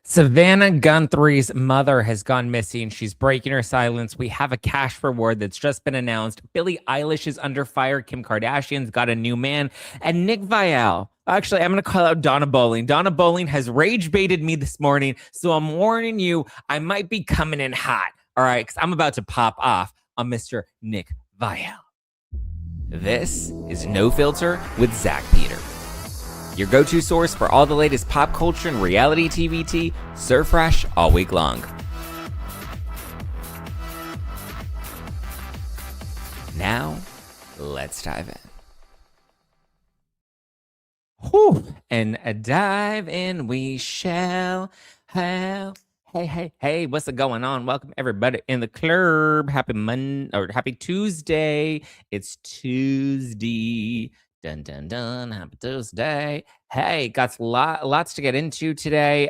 Savannah Gunthry's mother has gone missing. She's breaking her silence. We have a cash reward that's just been announced. Billie Eilish is under fire. Kim Kardashian's got a new man. And Nick Viall. Actually, I'm going to call out Donna Bowling. Donna Bowling has rage baited me this morning. So I'm warning you, I might be coming in hot. All right, because I'm about to pop off on Mr. Nick Viall. This is No Filter with Zack Peter. Your go-to source for all the latest pop culture and reality TV tea, serve fresh all week long. Now, let's dive in. Whew. And a dive in we shall have. Hey, what's going on? Welcome everybody in the club. Happy Tuesday. It's Tuesday. Dun, happy Tuesday. Hey, got lots to get into today.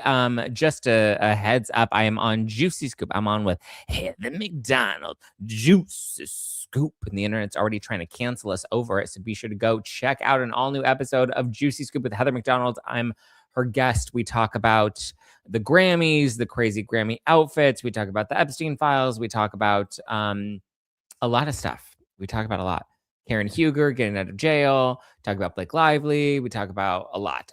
Just a heads up, I am on Juicy Scoop. I'm on with the McDonald's Juicy Scoop, and the internet's already trying to cancel us over it, so be sure to go check out an all-new episode of Juicy Scoop with Heather McDonald. I'm her guest. We talk about the Grammys, the crazy Grammy outfits. We talk about the Epstein files. We talk about a lot of stuff. We talk about a lot. Karen Huger getting out of jail, talk about Blake Lively. We talk about a lot.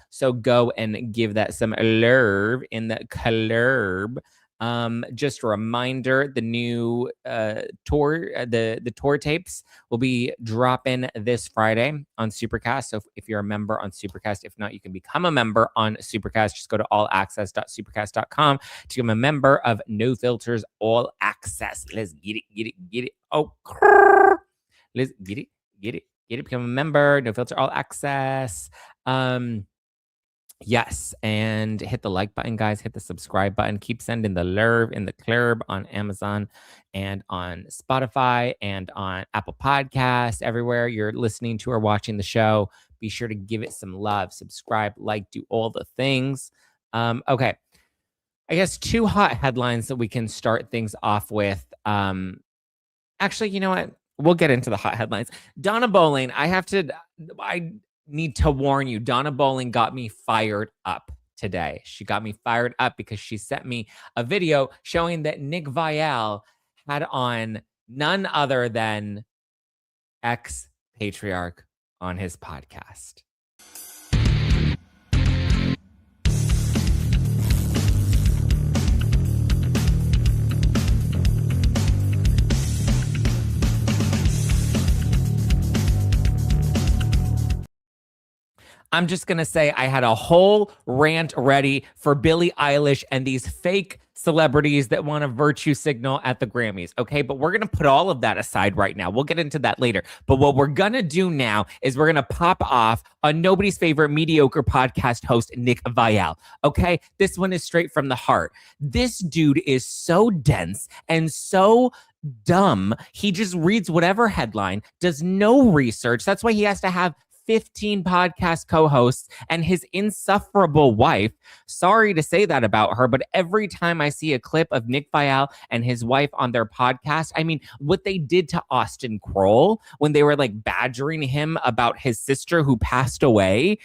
So go and give that some love in the club. Just a reminder, the new tour, the tour tapes will be dropping this Friday on Supercast. So if you're a member on Supercast, if not, you can become a member on Supercast. Just go to allaccess.supercast.com to become a member of No Filters All Access. Let's get it. Oh, let's get it. Become a member. No Filter All Access. Yes, and hit the like button, guys. Hit the subscribe button. Keep sending the love in the club on Amazon and on Spotify and on Apple Podcasts. Everywhere you're listening to or watching the show, be sure to give it some love. Subscribe, like, do all the things. Okay. I guess two hot headlines that we can start things off with. Actually, you know what? We'll get into the hot headlines. Donna Bowling, I need to warn you, Donna Bowling got me fired up today. She got me fired up because she sent me a video showing that Nick Viall had on none other than ex-patriarch on his podcast. I'm just going to say I had a whole rant ready for Billie Eilish and these fake celebrities that want to virtue signal at the Grammys. Okay, but we're going to put all of that aside right now. We'll get into that later. But what we're going to do now is we're going to pop off on nobody's favorite mediocre podcast host, Nick Viall. Okay, this one is straight from the heart. This dude is so dense and so dumb. He just reads whatever headline, does no research. That's why he has to have 15 podcast co-hosts and his insufferable wife. Sorry to say that about her, but every time I see a clip of Nick Viall and his wife on their podcast, I mean, what they did to Austin Kroll when they were like badgering him about his sister who passed away,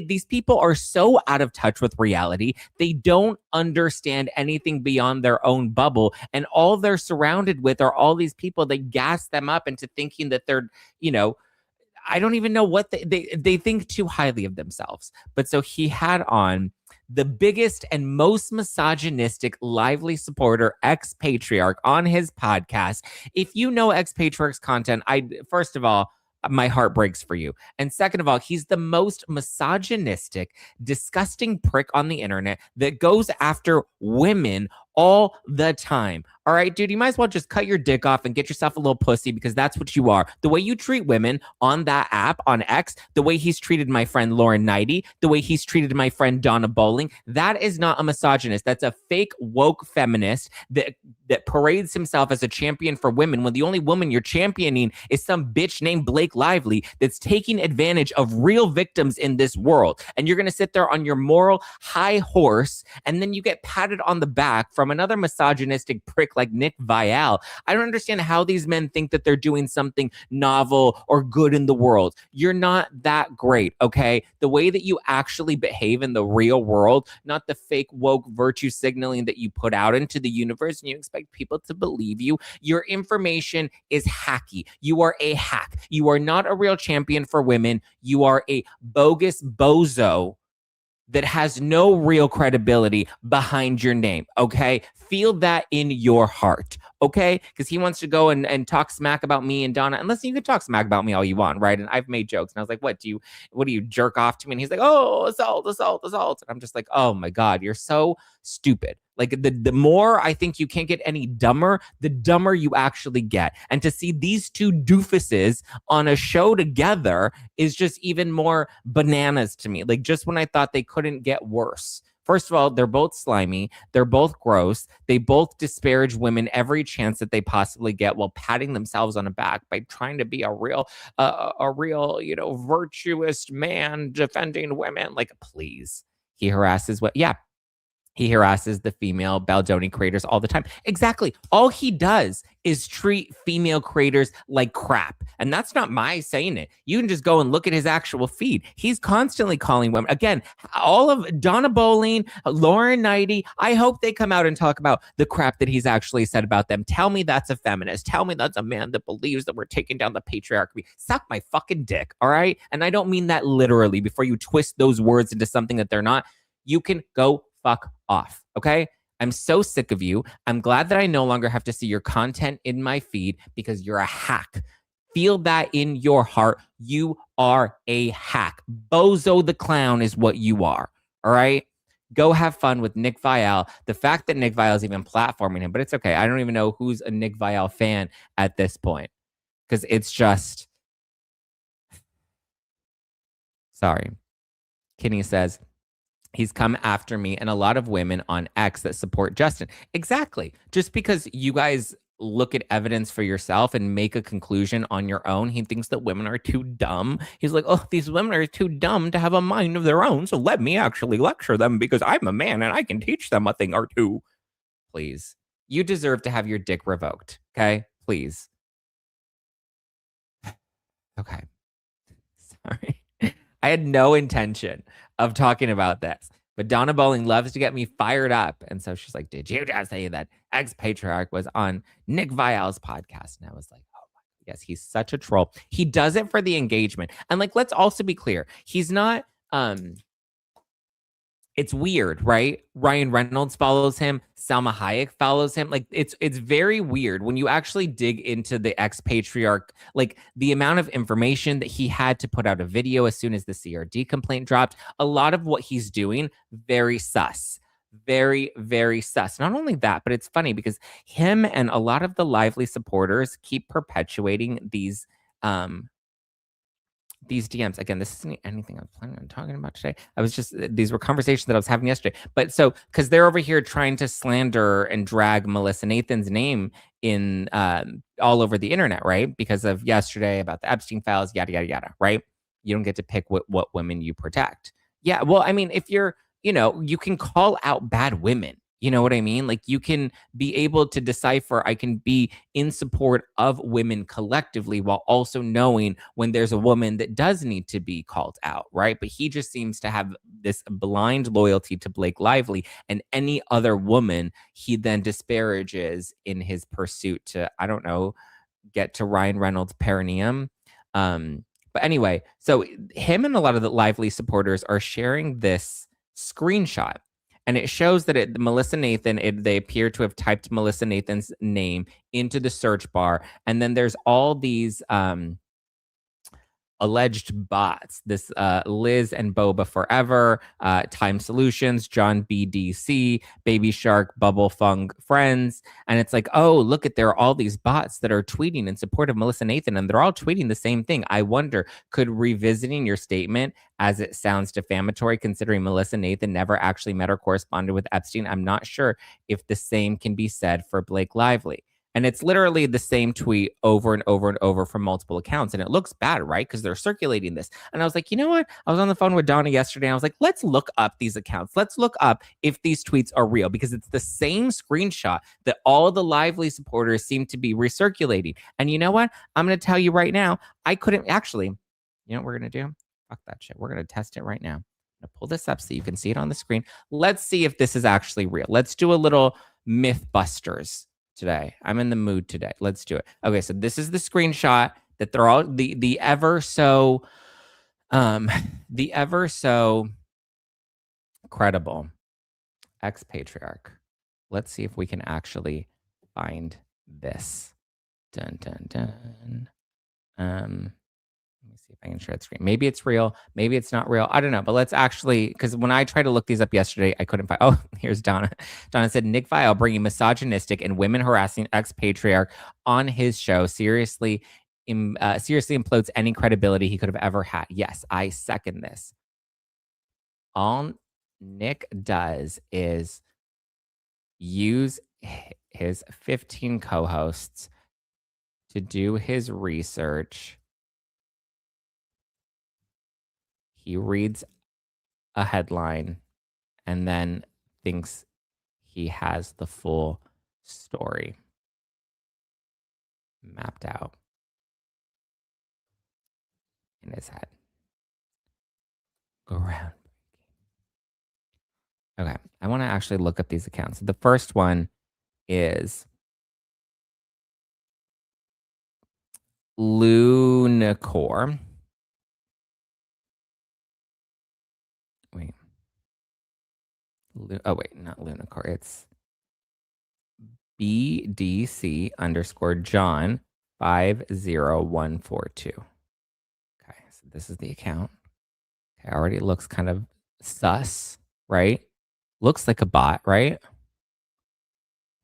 these people are so out of touch with reality. They don't understand anything beyond their own bubble, and all they're surrounded with are all these people that gas them up into thinking that they're, I don't even know what they think too highly of themselves. But so he had on the biggest and most misogynistic, lively supporter, ex-patriarch on his podcast. If you know ex-patriarch's content, first of all, my heart breaks for you. And second of all, he's the most misogynistic, disgusting prick on the internet that goes after women all the time. All right, dude, you might as well just cut your dick off and get yourself a little pussy, because that's what you are. The way you treat women on that app, on X, the way he's treated my friend Lauren Knighty, the way he's treated my friend Donna Bowling, that is not a misogynist. That's a fake woke feminist that parades himself as a champion for women when the only woman you're championing is some bitch named Blake Lively that's taking advantage of real victims in this world. And you're going to sit there on your moral high horse, and then you get patted on the back from from another misogynistic prick like Nick Viall. I don't understand how these men think that they're doing something novel or good in the world. You're not that great, okay? The way that you actually behave in the real world, not the fake woke virtue signaling that you put out into the universe and you expect people to believe you. Your information is hacky. You are a hack. You are not a real champion for women. You are a bogus bozo that has no real credibility behind your name, okay? Feel that in your heart, okay? Because he wants to go and talk smack about me and Donna. And listen, you can talk smack about me all you want, right? And I've made jokes. And I was like, what do you jerk off to me? And he's like, oh, assault, assault, assault. And I'm just like, oh my God, you're so stupid. Like the more I think you can't get any dumber, the dumber you actually get. And to see these two doofuses on a show together is just even more bananas to me. Like just when I thought they couldn't get worse. First of all, they're both slimy. They're both gross. They both disparage women every chance that they possibly get while patting themselves on the back by trying to be a real, virtuous man defending women. Like, please. He harasses he harasses the female Baldoni creators all the time. Exactly. All he does is treat female creators like crap. And that's not my saying it. You can just go and look at his actual feed. He's constantly calling women. Again, all of Donna Bowling, Lauren Knighty, I hope they come out and talk about the crap that he's actually said about them. Tell me that's a feminist. Tell me that's a man that believes that we're taking down the patriarchy. Suck my fucking dick, all right? And I don't mean that literally. Before you twist those words into something that they're not, you can go fuck off, okay? I'm so sick of you. I'm glad that I no longer have to see your content in my feed because you're a hack. Feel that in your heart. You are a hack. Bozo the clown is what you are, all right? Go have fun with Nick Viall. The fact that Nick Viall is even platforming him, but it's okay. I don't even know who's a Nick Viall fan at this point because it's just... Sorry. Kinney says, he's come after me and a lot of women on X that support Justin. Exactly. Just because you guys look at evidence for yourself and make a conclusion on your own, he thinks that women are too dumb. He's like, oh, these women are too dumb to have a mind of their own, so let me actually lecture them because I'm a man and I can teach them a thing or two. Please. You deserve to have your dick revoked, okay? Please. Okay. Sorry. I had no intention of talking about this, but Donna Bowling loves to get me fired up. And so she's like, did you just say that ex-patriarch was on Nick Viall's podcast? And I was like, oh my, yes, he's such a troll. He does it for the engagement. And like, let's also be clear. He's not, it's weird, right? Ryan Reynolds follows him. Salma Hayek follows him. Like it's very weird when you actually dig into the ex-patriarch, like the amount of information that he had to put out a video as soon as the CRD complaint dropped. A lot of what he's doing, very sus. Very, very sus. Not only that, but it's funny because him and a lot of the Lively supporters keep perpetuating these DMs. Again, this isn't anything I was planning on talking about today. These were conversations that I was having yesterday. But so, because they're over here trying to slander and drag Melissa Nathan's name in all over the internet, right? Because of yesterday about the Epstein files, yada, yada, yada, right? You don't get to pick what women you protect. Yeah, well, I mean, if you're, you can call out bad women. You know what I mean? Like you can be able to decipher, I can be in support of women collectively while also knowing when there's a woman that does need to be called out, right? But he just seems to have this blind loyalty to Blake Lively, and any other woman he then disparages in his pursuit to, I don't know, get to Ryan Reynolds' perineum. But anyway, so him and a lot of the Lively supporters are sharing this screenshot. And it shows that Melissa Nathan, they appear to have typed Melissa Nathan's name into the search bar. And then there's all these alleged bots. This Liz and Boba Forever, Time Solutions, John BDC, Baby Shark, Bubble Fung Friends. And it's like, oh, look there are all these bots that are tweeting in support of Melissa Nathan, and they're all tweeting the same thing. I wonder, could revisiting your statement as it sounds defamatory, considering Melissa Nathan never actually met or corresponded with Epstein, I'm not sure if the same can be said for Blake Lively. And it's literally the same tweet over and over and over from multiple accounts. And it looks bad, right? Because they're circulating this. And I was like, you know what? I was on the phone with Donna yesterday. And I was like, let's look up these accounts. Let's look up if these tweets are real, because it's the same screenshot that all of the Lively supporters seem to be recirculating. And you know what? I'm going to tell you right now, I couldn't actually, you know what we're going to do? Fuck that shit. We're going to test it right now. I'm going to pull this up so you can see it on the screen. Let's see if this is actually real. Let's do a little Mythbusters today. I'm in the mood today. Let's do it. Okay, so this is the screenshot that they're all the ever so credible ex-patriarch. Let's see if we can actually find this. Dun dun dun. Let me see if I can share the screen. Maybe it's real. Maybe it's not real. I don't know. But let's actually, because when I tried to look these up yesterday, I couldn't find. Oh, here's Donna. Donna said Nick Viall bringing misogynistic and women harassing ex-patriarch on his show seriously implodes any credibility he could have ever had. Yes, I second this. All Nick does is use his 15 co-hosts to do his research. He reads a headline and then thinks he has the full story mapped out in his head. Groundbreaking. Okay, I want to actually look up these accounts. The first one is Lunicore. Wait. Oh, wait, not Lunicore. It's BDC underscore John 50142. Okay, so this is the account. Okay, already looks kind of sus, right? Looks like a bot, right?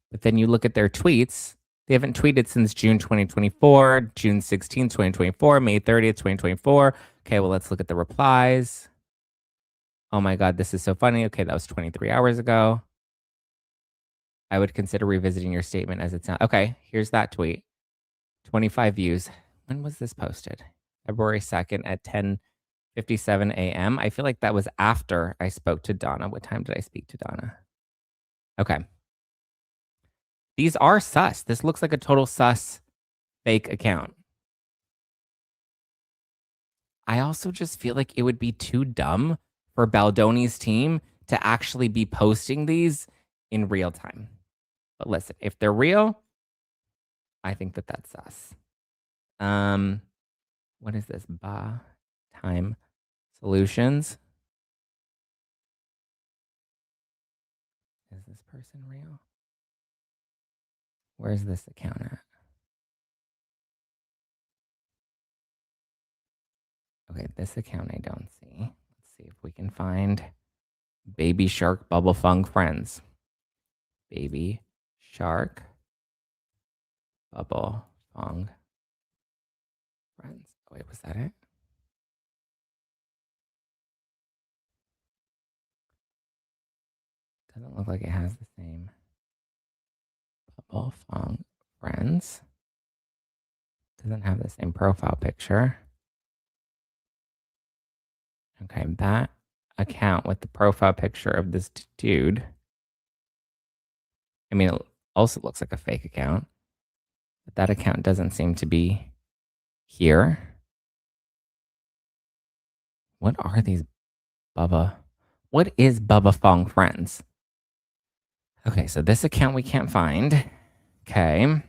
But then you look at their tweets. They haven't tweeted since June 2024, June 16th, 2024, May 30th, 2024. Okay, well, let's look at the replies. Oh my God, this is so funny. Okay, that was 23 hours ago. I would consider revisiting your statement as it's not. Okay, here's that tweet. 25 views. When was this posted? February 2nd at 10:57 a.m. I feel like that was after I spoke to Donna. What time did I speak to Donna? Okay. These are sus. This looks like a total sus fake account. I also just feel like it would be too dumb for Baldoni's team to actually be posting these in real time. But listen, if they're real, I think that that's sus. What is this? Time Solutions. Is this person real? Where's this account at? Okay, this account I don't see. Let's see if we can find Baby Shark Bubble Fung Friends. Baby Shark Bubble Fung Friends. Oh, wait, was that it? Doesn't look like it has the same. Bubble Fung Friends. Doesn't have the same profile picture. Okay, that account with the profile picture of this dude. I mean, it also looks like a fake account, but that account doesn't seem to be here. What are these Bubba? What is Bubba Fong Friends? Okay, so this account we can't find. Okay.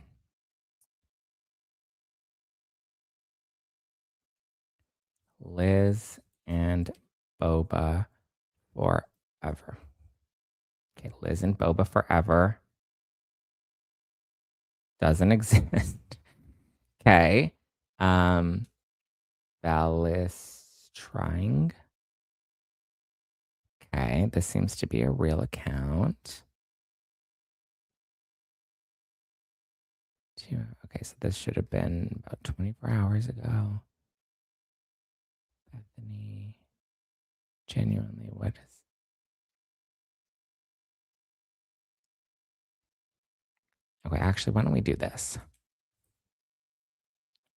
Liz and Boba forever. Okay, Liz and Boba forever doesn't exist. Okay. Balistring. Okay, this seems to be a real account. Okay, so this should have been about 24 hours ago. Bethany. Genuinely, what is... Okay, actually, why don't we do this?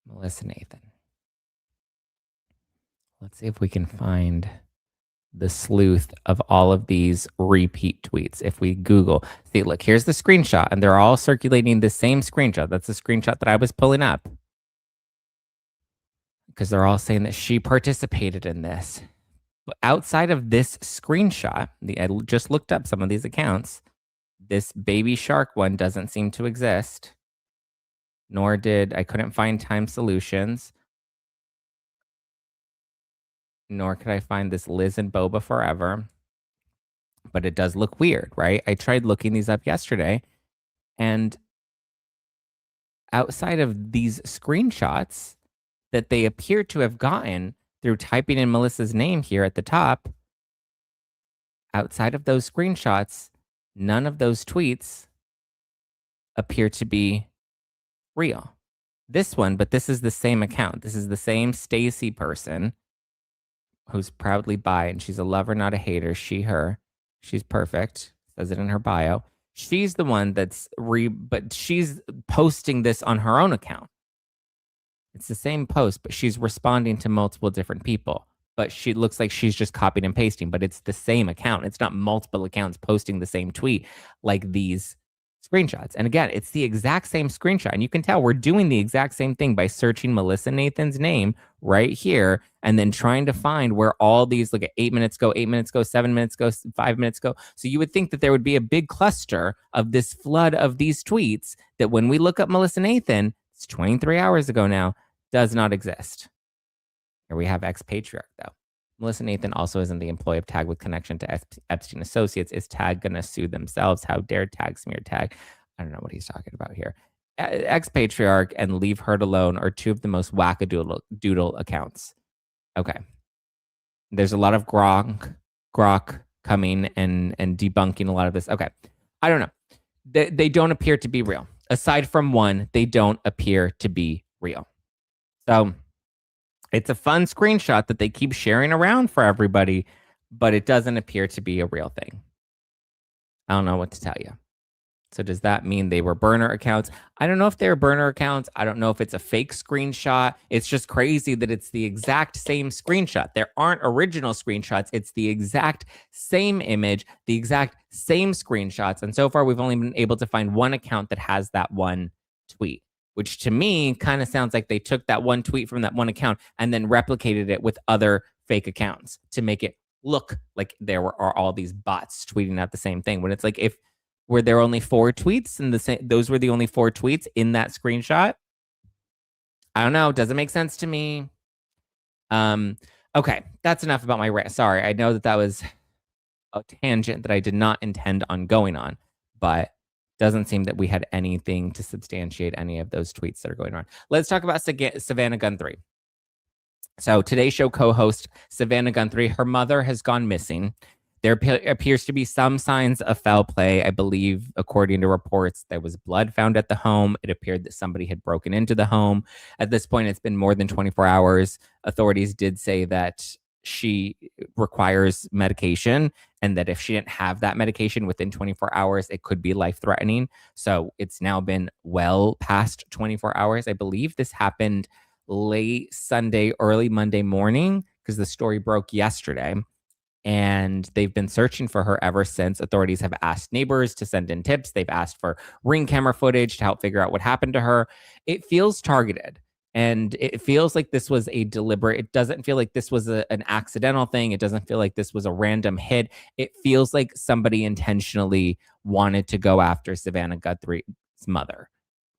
Melissa Nathan. Let's see if we can find the sleuth of all of these repeat tweets. If we Google, see, look, here's the screenshot, and they're all circulating the same screenshot. That's the screenshot that I was pulling up because they're all saying that she participated in this. But outside of this screenshot, I just looked up some of these accounts. This baby shark one doesn't seem to exist, nor I couldn't find Time Solutions, nor could I find this Liz and Boba Forever. But it does look weird, right? I tried looking these up yesterday, and outside of these screenshots that they appear to have gotten through typing in Melissa's name here at the top, outside of those screenshots, none of those tweets appear to be real. This one, but this is the same account. This is the same Stacy person who's proudly bi, and she's a lover, not a hater. She, her. She's perfect. Says it in her bio. She's the one that's but she's posting this on her own account. It's the same post, but she's responding to multiple different people. But she looks like she's just copying and pasting, but it's the same account. It's not multiple accounts posting the same tweet like these screenshots. And again, it's the exact same screenshot. And you can tell we're doing the exact same thing by searching Melissa Nathan's name right here and then trying to find where all these, look at 8 minutes go, 8 minutes go, 7 minutes go, 5 minutes go. So you would think that there would be a big cluster of this flood of these tweets that when we look up Melissa Nathan, it's 23 hours ago now, does not exist. Here we have ex-patriarch, though. Melissa Nathan also is in the employ of Tag with connection to Epstein Associates. Is Tag going to sue themselves? How dare Tag smear Tag? I don't know what he's talking about here. Ex-patriarch and Leave Hurt Alone are two of the most wackadoodle accounts. Okay. There's a lot of grok coming and debunking a lot of this. Okay. I don't know. They don't appear to be real. Aside from one, they don't appear to be real. So it's a fun screenshot that they keep sharing around for everybody, but it doesn't appear to be a real thing. I don't know what to tell you. So does that mean they were burner accounts? I don't know if they're burner accounts. I don't know if it's a fake screenshot. It's just crazy that it's the exact same screenshot. There aren't original screenshots. It's the exact same image, the exact same screenshots. And so far, we've only been able to find one account that has that one tweet, which to me kind of sounds like they took that one tweet from that one account and then replicated it with other fake accounts to make it look like are all these bots tweeting out the same thing. When it's like, if were there only 4 tweets and those were the only 4 tweets in that screenshot? I don't know. Doesn't make sense to me. Okay, that's enough about my rant. Sorry, I know that was a tangent that I did not intend on going on, but doesn't seem that we had anything to substantiate any of those tweets that are going on. Let's talk about Savannah Gunthrie. So today's show co-host Savannah Gunthrie, her mother has gone missing. There appears to be some signs of foul play. I believe, according to reports, there was blood found at the home. It appeared that somebody had broken into the home. At this point, it's been more than 24 hours. Authorities did say that she requires medication and that if she didn't have that medication within 24 hours, it could be life-threatening. So it's now been well past 24 hours. I believe this happened late Sunday, early Monday morning, because the story broke yesterday. And they've been searching for her ever since. Authorities have asked neighbors to send in tips. They've asked for Ring camera footage to help figure out what happened to her. It feels targeted. And it feels like this was a deliberate, it doesn't feel like this was an accidental thing. It doesn't feel like this was a random hit. It feels like somebody intentionally wanted to go after Savannah Guthrie's mother.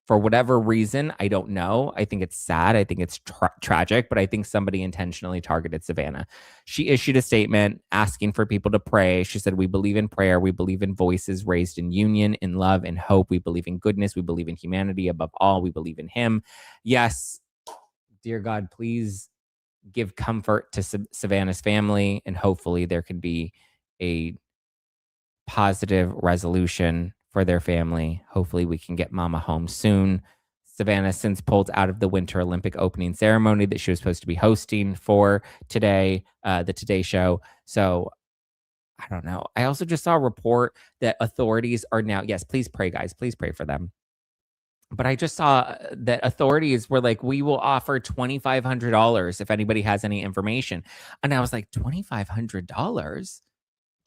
For whatever reason, I don't know. I think it's sad. I think it's tragic, but I think somebody intentionally targeted Savannah. She issued a statement asking for people to pray. She said, "We believe in prayer. We believe in voices raised in union, in love, and hope. We believe in goodness. We believe in humanity. Above all, we believe in him." Yes, dear God, please give comfort to Savannah's family, and hopefully there could be a positive resolution for their family. Hopefully we can get mama home soon. Savannah since pulled out of the Winter Olympic opening ceremony that she was supposed to be hosting for today, the Today Show. So I don't know. I also just saw a report that authorities are now, yes, please pray, guys. Please pray for them. But I just saw that authorities were like, we will offer $2,500 if anybody has any information. And I was like, $2,500?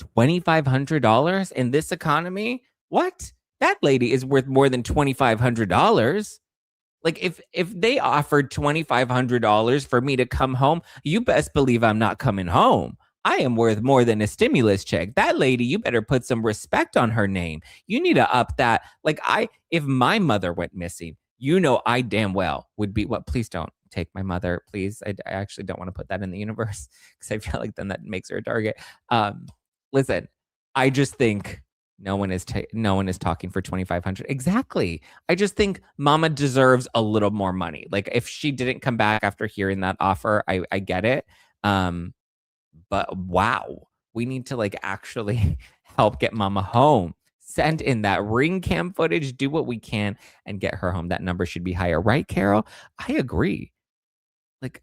$2,500 in this economy? What? That lady is worth more than $2,500. Like if they offered $2,500 for me to come home, you best believe I'm not coming home. I am worth more than a stimulus check. That lady, you better put some respect on her name. You need to up that. Like if my mother went missing, I damn well would be what. Please don't take my mother, please. I actually don't want to put that in the universe because I feel like then that makes her a target. Listen, I just think no one is talking for 2,500. Exactly. I just think Mama deserves a little more money. Like if she didn't come back after hearing that offer, I get it. But wow, we need to like actually help get Mama home. Send in that ring cam footage, do what we can and get her home. That number should be higher, right, Carol? I agree. Like,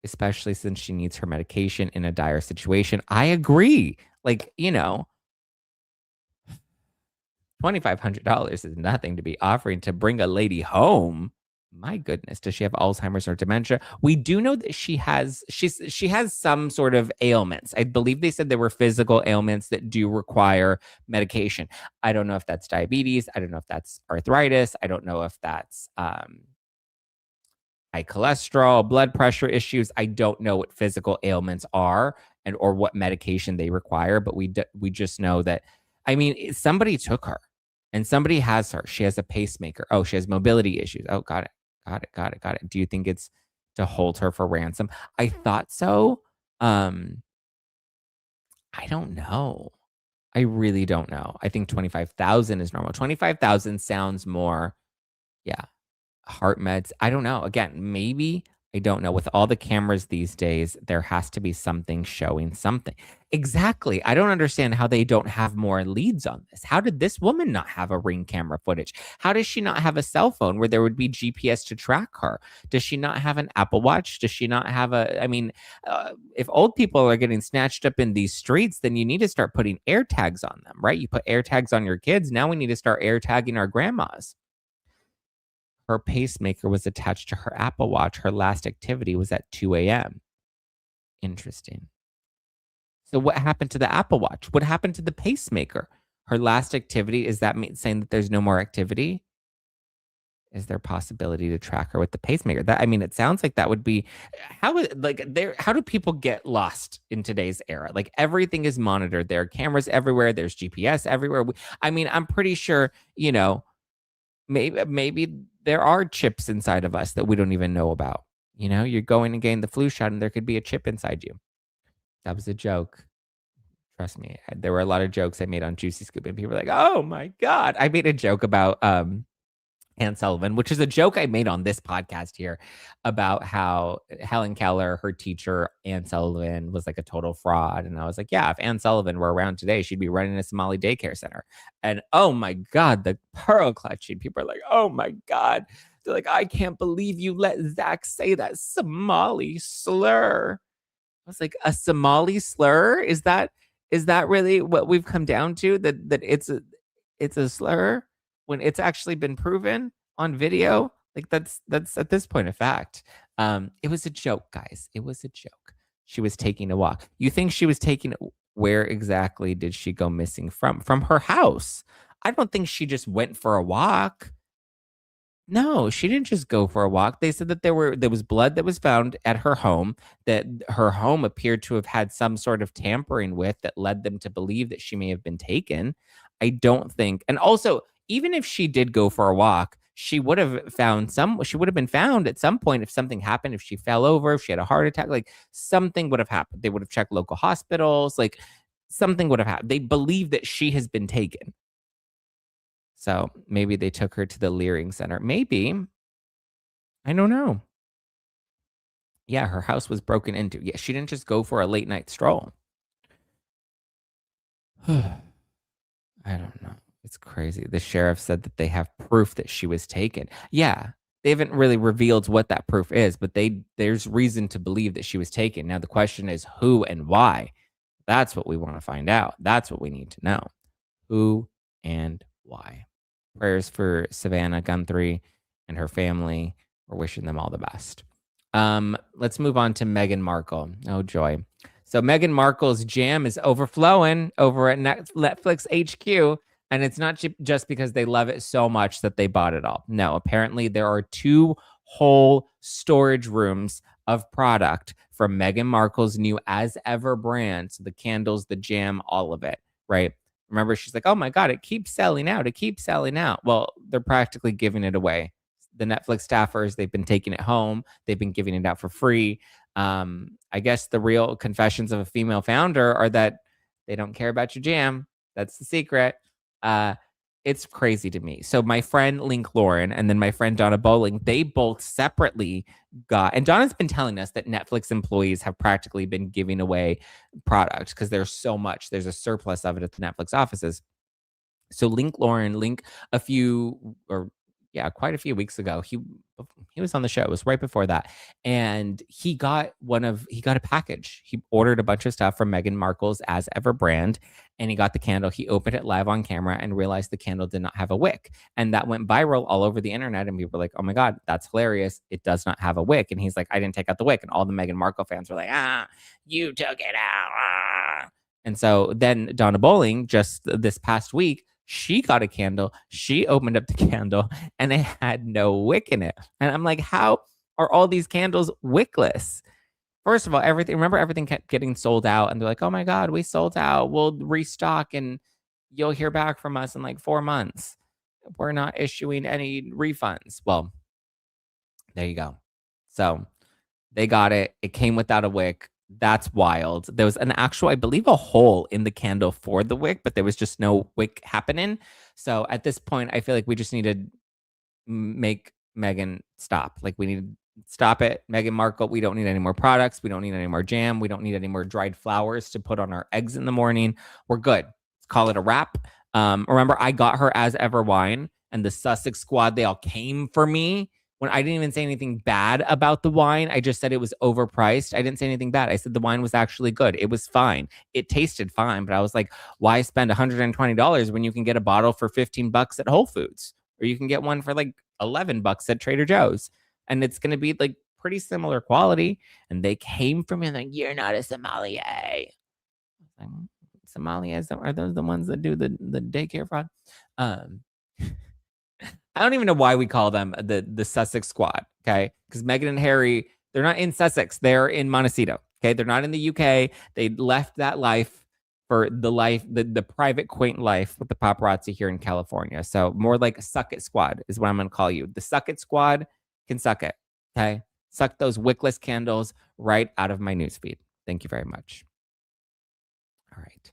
especially since she needs her medication in a dire situation. I agree. Like, $2,500 is nothing to be offering to bring a lady home. My goodness, does she have Alzheimer's or dementia? We do know that she has some sort of ailments. I believe they said there were physical ailments that do require medication. I don't know if that's diabetes. I don't know if that's arthritis. I don't know if that's high cholesterol, blood pressure issues. I don't know what physical ailments are or what medication they require, but we just know that, I mean, somebody took her and somebody has her. She has a pacemaker. Oh, she has mobility issues. Oh, got it. Do you think it's to hold her for ransom? I thought so. I don't know. I really don't know. I think 25,000 is normal. 25,000 sounds more, yeah, heart meds. I don't know. Again, maybe, I don't know. With all the cameras these days, there has to be something showing something. Exactly. I don't understand how they don't have more leads on this. How did this woman not have a ring camera footage? How does she not have a cell phone where there would be GPS to track her? Does she not have an Apple Watch? Does she not have if old people are getting snatched up in these streets, then you need to start putting air tags on them, right? You put air tags on your kids. Now we need to start air tagging our grandmas. Her pacemaker was attached to her Apple Watch. Her last activity was at 2 a.m. Interesting. So what happened to the Apple Watch? What happened to the pacemaker? Her last activity, is that saying that there's no more activity? Is there a possibility to track her with the pacemaker? It sounds like that would be how do people get lost in today's era? Like everything is monitored. There are cameras everywhere. There's GPS everywhere. I'm pretty sure, maybe there are chips inside of us that we don't even know about. You're going to gain the flu shot and there could be a chip inside you. That was a joke. Trust me. There were a lot of jokes I made on Juicy Scoop and people were like, oh my God. I made a joke about Anne Sullivan, which is a joke I made on this podcast here about how Helen Keller, her teacher, Anne Sullivan, was like a total fraud. And I was like, yeah, if Anne Sullivan were around today, she'd be running a Somali daycare center. And oh my God, the pearl clutching. People are like, oh my God. They're like, I can't believe you let Zack say that Somali slur. I was like, a Somali slur? Is that really what we've come down to? That it's a slur when it's actually been proven on video? Like that's at this point a fact. It was a joke, guys. It was a joke. She was taking a walk. You think she was taking, where exactly did she go missing from? From her house. I don't think she just went for a walk. No, she didn't just go for a walk. They said that there was blood that was found at her home, that her home appeared to have had some sort of tampering with that led them to believe that she may have been taken. I don't think. And also, even if she did go for a walk, she would have been found at some point if something happened, if she fell over, if she had a heart attack, like something would have happened. They would have checked local hospitals, like something would have happened. They believe that she has been taken. So maybe they took her to the Leering Center. Maybe. I don't know. Yeah, her house was broken into. Yeah, she didn't just go for a late night stroll. I don't know. It's crazy. The sheriff said that they have proof that she was taken. Yeah, they haven't really revealed what that proof is, but there's reason to believe that she was taken. Now, the question is who and why. That's what we want to find out. That's what we need to know. Who and why. Prayers for Savannah Gunthrie and her family. We're wishing them all the best. Let's move on to Meghan Markle. Oh, joy. So Meghan Markle's jam is overflowing over at Netflix HQ. And it's not just because they love it so much that they bought it all. No, apparently there are 2 whole storage rooms of product from Meghan Markle's new As Ever brand. So the candles, the jam, all of it, right? Remember, she's like, oh my God, it keeps selling out. It keeps selling out. Well, they're practically giving it away. The Netflix staffers, they've been taking it home. They've been giving it out for free. I guess the real confessions of a female founder are that they don't care about your jam. That's the secret. It's crazy to me. So my friend Link Lauren and then my friend Donna Bowling, they both separately got, and Donna's been telling us that Netflix employees have practically been giving away product because there's so much. There's a surplus of it at the Netflix offices. So Link Lauren, quite a few weeks ago, he was on the show. It was right before that. And he got a package. He ordered a bunch of stuff from Meghan Markle's As Ever brand, and he got the candle. He opened it live on camera and realized the candle did not have a wick. And that went viral all over the internet. And people were like, oh my God, that's hilarious. It does not have a wick. And he's like, I didn't take out the wick. And all the Meghan Markle fans were like, you took it out. And so then Donna Bowling, just this past week, she got a candle. She opened up the candle and it had no wick in it. And I'm like, how are all these candles wickless? First of all, everything kept getting sold out. And they're like, oh my God, we sold out. We'll restock and you'll hear back from us in like 4 months. We're not issuing any refunds. Well, there you go. So they got it. It came without a wick. That's wild. There was an actual, I believe, a hole in the candle for the wick, but there was just no wick happening. So at this point, I feel like we just need to make Meghan stop. Like we need to stop it. Meghan Markle, we don't need any more products. We don't need any more jam. We don't need any more dried flowers to put on our eggs in the morning. We're good. Let's call it a wrap. Remember, I got her As Ever wine and the Sussex squad, they all came for me. When I didn't even say anything bad about the wine, I just said it was overpriced. I didn't say anything bad. I said the wine was actually good. It was fine. It tasted fine, but I was like, why spend $120 when you can get a bottle for $15 at Whole Foods? Or you can get one for like $11 at Trader Joe's. And it's going to be like pretty similar quality. And they came from me like, you're not a sommelier. Like, sommeliers, are those the ones that do the daycare fraud? I don't even know why we call them the Sussex squad, okay? Because Meghan and Harry, they're not in Sussex. They're in Montecito, okay? They're not in the UK. They left that life for the private, quaint life with the paparazzi here in California. So more like a Suck It squad is what I'm going to call you. The Suck It squad can suck it, okay? Suck those wickless candles right out of my newsfeed. Thank you very much. All right.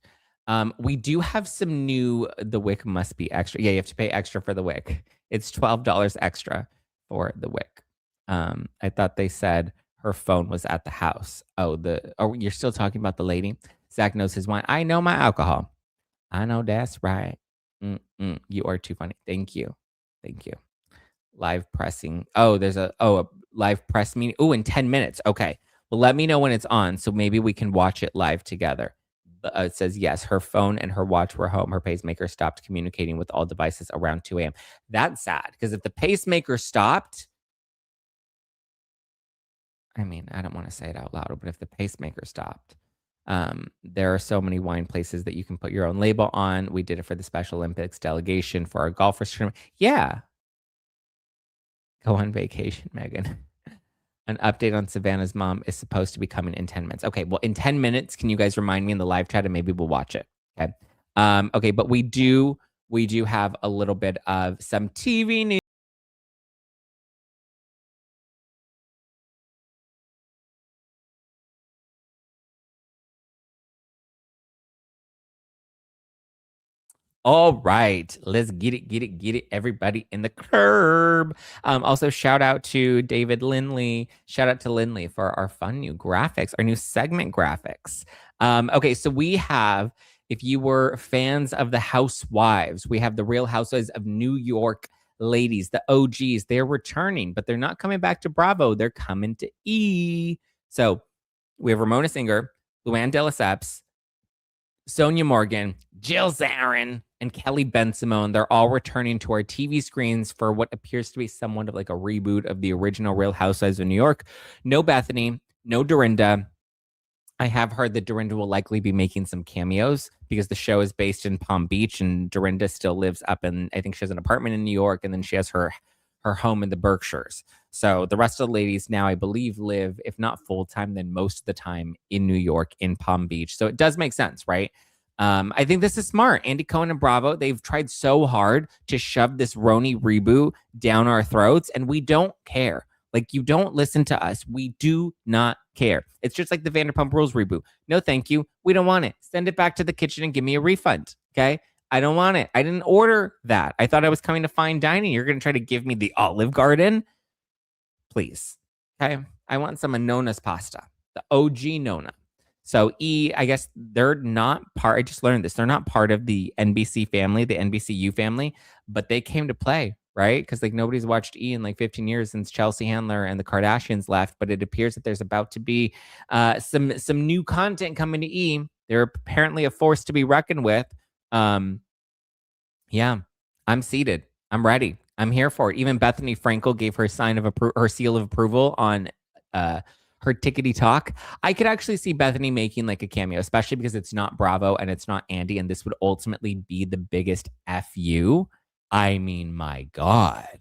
We do have some new, the wick must be extra. Yeah, you have to pay extra for the wick. It's $12 extra for the wick. I thought they said her phone was at the house. Oh, you're still talking about the lady? Zack knows his wine. I know my alcohol. I know that's right. You are too funny. Thank you. Thank you. Live pressing. Oh, there's a live press meeting. Oh, in 10 minutes. Okay. Well, let me know when it's on so maybe we can watch it live together. It says, yes, her phone and her watch were home. Her pacemaker stopped communicating with all devices around 2 a.m. That's sad because if the pacemaker stopped, I mean, I don't want to say it out loud, but if the pacemaker stopped, there are so many wine places that you can put your own label on. We did it for the Special Olympics delegation for our golfers tournament. Yeah. Go on vacation, Meghan. An update on Savannah's mom is supposed to be coming in 10 minutes. Okay, well, in 10 minutes, can you guys remind me in the live chat and maybe we'll watch it? Okay. Okay, but we do have a little bit of some TV news. All right, let's get it. Everybody in the curb. Also, shout out to David Lindley. Shout out to Lindley for our fun new graphics, our new segment graphics. Okay, so we have, if you were fans of the Housewives, we have the Real Housewives of New York ladies, the OGs. They're returning, but they're not coming back to Bravo. They're coming to E. So we have Ramona Singer, Luann de Lesseps, Sonia Morgan, Jill Zarin, and Kelly Ben-Simone, they're all returning to our TV screens for what appears to be somewhat of like a reboot of the original Real Housewives of New York. No Bethany, no Dorinda. I have heard that Dorinda will likely be making some cameos because the show is based in Palm Beach and Dorinda still lives up in, I think she has an apartment in New York, and then she has her home in the Berkshires. So the rest of the ladies now, I believe, live, if not full time, then most of the time in New York, in Palm Beach. So it does make sense, right? I think this is smart. Andy Cohen and Bravo, they've tried so hard to shove this RHONY reboot down our throats, and we don't care. Like, you don't listen to us. We do not care. It's just like the Vanderpump Rules reboot. No, thank you. We don't want it. Send it back to the kitchen and give me a refund. Okay. I don't want it. I didn't order that. I thought I was coming to fine dining. You're going to try to give me the Olive Garden? Please. Okay. I want some Nona's pasta, the OG Nona. So I guess they're not part. I just learned this. They're not part of the NBC family, the NBCU family, but they came to play, right? Because like nobody's watched in like 15 years since Chelsea Handler and the Kardashians left. But it appears that there's about to be some new content coming to They're apparently a force to be reckoned with. Yeah, I'm seated. I'm ready. I'm here for it. Even Bethany Frankel gave her her seal of approval on her tickety talk. I could actually see Bethany making like a cameo, especially because it's not Bravo and it's not Andy, and this would ultimately be the biggest FU. I mean, my God,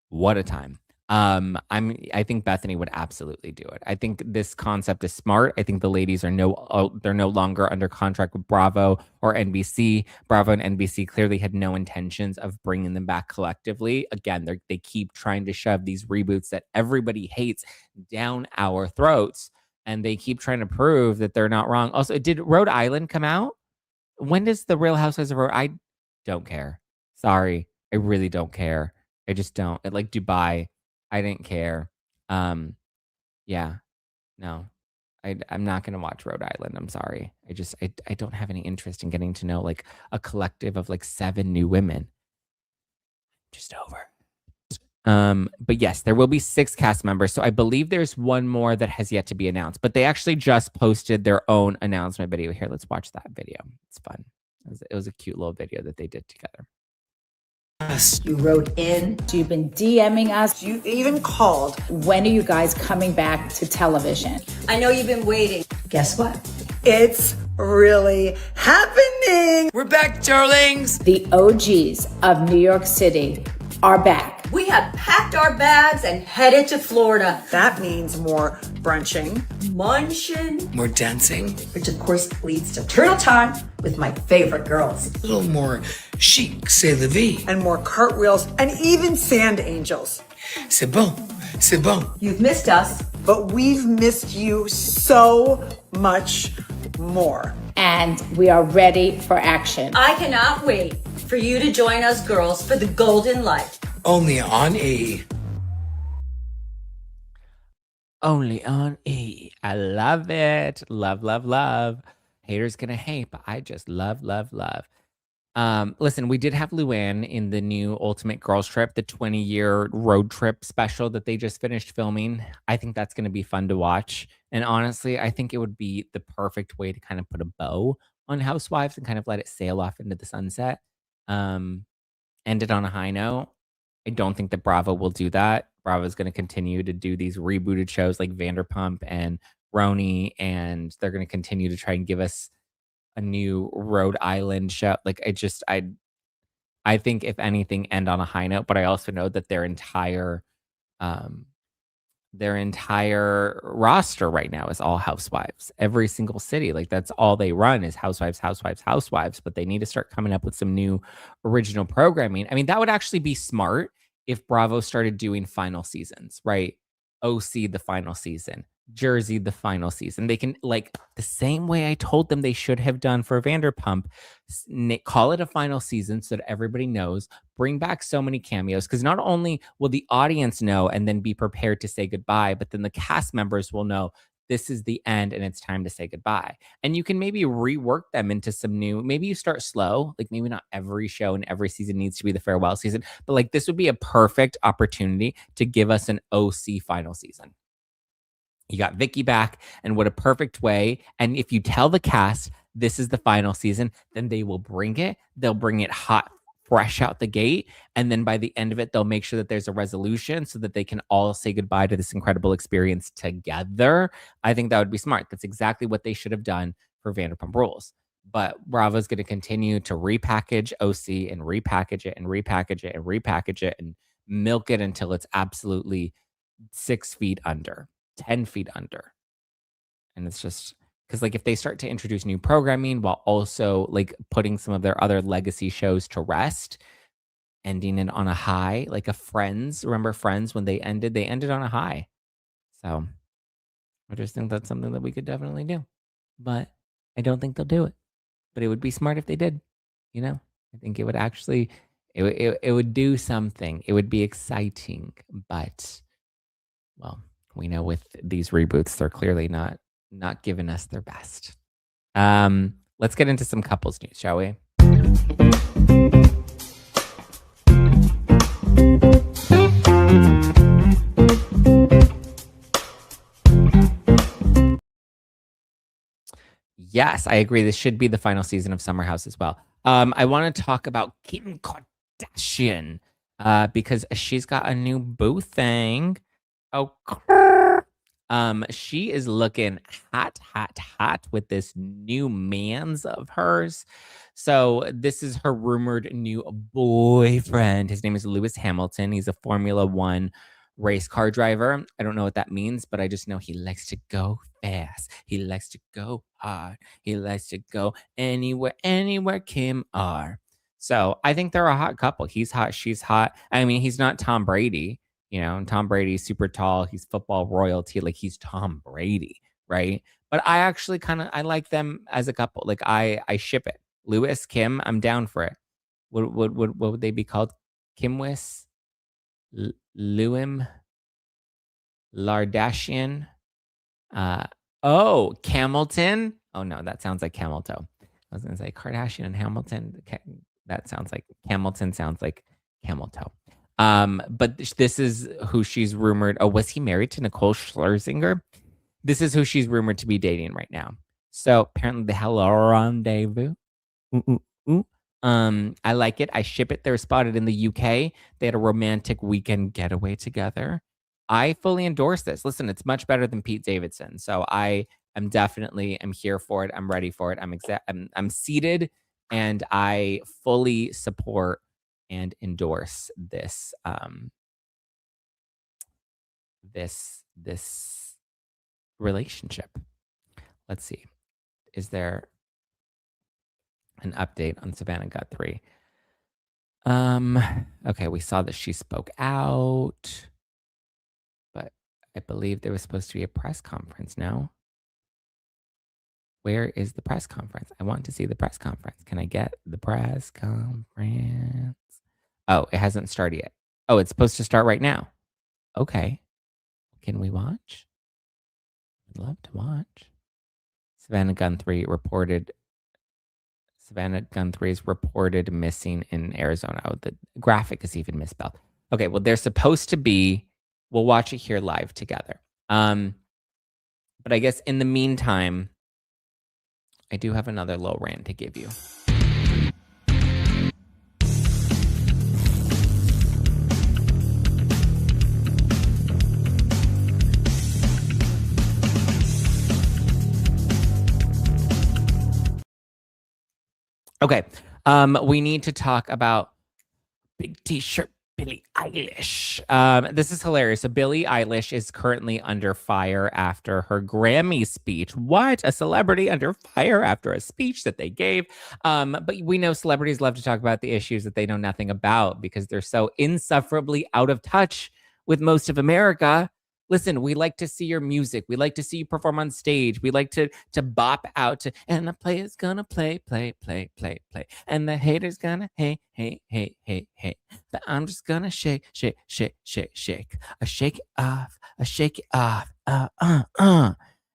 what a time. I think Bethany would absolutely do it. I think this concept is smart. I think the ladies are they're no longer under contract with Bravo or NBC. Bravo and NBC clearly had no intentions of bringing them back collectively. Again, they keep trying to shove these reboots that everybody hates down our throats, and they keep trying to prove that they're not wrong. Also, did Rhode Island come out? When does the Real Housewives of Rhode? I don't care. Sorry, I really don't care. I just don't. Like Dubai, I didn't care. Yeah, no, I'm not gonna watch Rhode Island. I'm sorry. I don't have any interest in getting to know like a collective of like 7 new women. Just over. But yes, there will be 6 cast members. So I believe there's one more that has yet to be announced. But they actually just posted their own announcement video. Here, let's watch that video. It's fun. It was a cute little video that they did together. You wrote in. You've been DMing us. You even called. When are you guys coming back to television? I know you've been waiting. Guess what? It's really happening. We're back, darlings. The OGs of New York City are back. We have packed our bags and headed to Florida. That means more brunching, Munchin, More dancing. which of course leads to turtle time with my favorite girls. A little more chic, c'est la vie. and more cartwheels, and even sand angels. C'est bon, c'est bon. You've missed us. But we've missed you so much more. And we are ready for action. I cannot wait for you to join us girls for the golden life. Only on E. Only on E. I love it. Love, love, love. Haters gonna hate, but I just love, love, love. Listen, we did have Luann in the new Ultimate Girls Trip, the 20-year road trip special that they just finished filming. I think that's going to be fun to watch. And honestly, I think it would be the perfect way to kind of put a bow on Housewives and kind of let it sail off into the sunset. End it on a high note. I don't think that Bravo will do that. Bravo is going to continue to do these rebooted shows like Vanderpump and RHONY, and they're going to continue to try and give us a new Rhode Island show. Like I think if anything, end on a high note. But I also know that their entire roster right now is all Housewives. Every single city, like that's all they run is Housewives, Housewives, Housewives. But they need to start coming up with some new original programming. I mean, that would actually be smart if Bravo started doing final seasons, right? OC the final season, Jersey the final season. They can, like, the same way I told them they should have done for Vanderpump, call it a final season so that everybody knows, bring back so many cameos, because not only will the audience know and then be prepared to say goodbye, but then the cast members will know this is the end and it's time to say goodbye. And you can maybe rework them into some new, maybe you start slow, like maybe not every show and every season needs to be the farewell season, but like this would be a perfect opportunity to give us an OC final season. You got Vicky back, and what a perfect way. And if you tell the cast this is the final season, then they will bring it. They'll bring it hot, fresh out the gate. And then by the end of it, they'll make sure that there's a resolution so that they can all say goodbye to this incredible experience together. I think that would be smart. That's exactly what they should have done for Vanderpump Rules. But Bravo's going to continue to repackage OC and repackage it and repackage it and repackage it and milk it until it's absolutely 6 feet under, 10 feet under. And it's just because, like, if they start to introduce new programming while also like putting some of their other legacy shows to rest, ending it on a high, like a Friends. Remember Friends when they ended on a high. So I just think that's something that we could definitely do. But I don't think they'll do it. But it would be smart if they did. You know, I think it would actually, it would do something. It would be exciting. But, well, we know with these reboots, they're clearly not giving us their best. Let's get into some couples news, shall we? Yes, I agree. This should be the final season of Summer House as well. I want to talk about Kim Kardashian because she's got a new boo thing. Oh, she is looking hot with this new man's of hers. So this is her rumored new boyfriend. His name is Lewis Hamilton. He's a Formula One race car driver. I don't know what that means, but I just know he likes to go fast. He likes to go hard. He likes to go anywhere Kim are. So I think they're a hot couple. He's hot, she's hot. I mean, he's not Tom Brady. You know, Tom Brady's super tall. He's football royalty. Like, he's Tom Brady, right? But I actually I like them as a couple. Like, I ship it. Lewis, Kim, I'm down for it. What would they be called? Kimwis? Lewim? Lardashian? Camilton? Oh, no, that sounds like Camelto. I was going to say Kardashian and Hamilton. That sounds like Hamilton sounds like Camelto. But this is who she's rumored. Oh, was he married to Nicole Scherzinger? This is who she's rumored to be dating right now. So apparently they had a rendezvous. I like it. I ship it. They're spotted in the UK. They had a romantic weekend getaway together. I fully endorse this. Listen, it's much better than Pete Davidson. So I'm here for it. I'm ready for it. I'm seated, and I fully support and endorse this this relationship. Let's see. Is there an update on Savannah Gunthrie? Okay, we saw that she spoke out, but I believe there was supposed to be a press conference now. Where is the press conference? I want to see the press conference. Can I get the press conference? Oh, it hasn't started yet. Oh, it's supposed to start right now. Okay. Can we watch? I'd love to watch. Savannah Gunthrie is reported missing in Arizona. Oh, the graphic is even misspelled. Okay, well, they're supposed to be. We'll watch it here live together. But I guess in the meantime, I do have another little rant to give you. Okay, we need to talk about big t-shirt Billie Eilish. This is hilarious. So Billie Eilish is currently under fire after her Grammy speech. What? A celebrity under fire after a speech that they gave. But we know celebrities love to talk about the issues that they know nothing about because they're so insufferably out of touch with most of America. Listen, we like to see your music. We like to see you perform on stage. We like to bop out to, and the player's gonna play. And the hater's gonna hate. But I'm just gonna shake. I shake it off.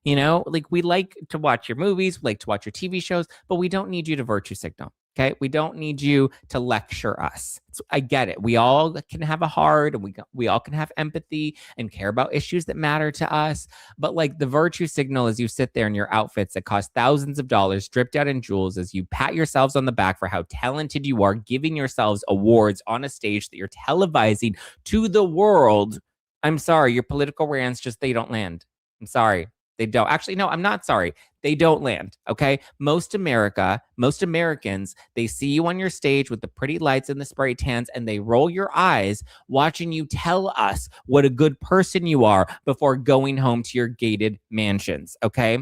You know, like, we like to watch your movies, we like to watch your TV shows, but we don't need you to virtue signal. Okay, we don't need you to lecture us. So I get it. We all can have a heart, and we all can have empathy and care about issues that matter to us. But like the virtue signal as you sit there in your outfits that cost thousands of dollars, dripped out in jewels, as you pat yourselves on the back for how talented you are, giving yourselves awards on a stage that you're televising to the world. I'm sorry, your political rants they don't land. I'm sorry. They don't. Actually, no, I'm not sorry. They don't land. Okay. Most Americans, they see you on your stage with the pretty lights and the spray tans, and they roll your eyes watching you tell us what a good person you are before going home to your gated mansions. Okay.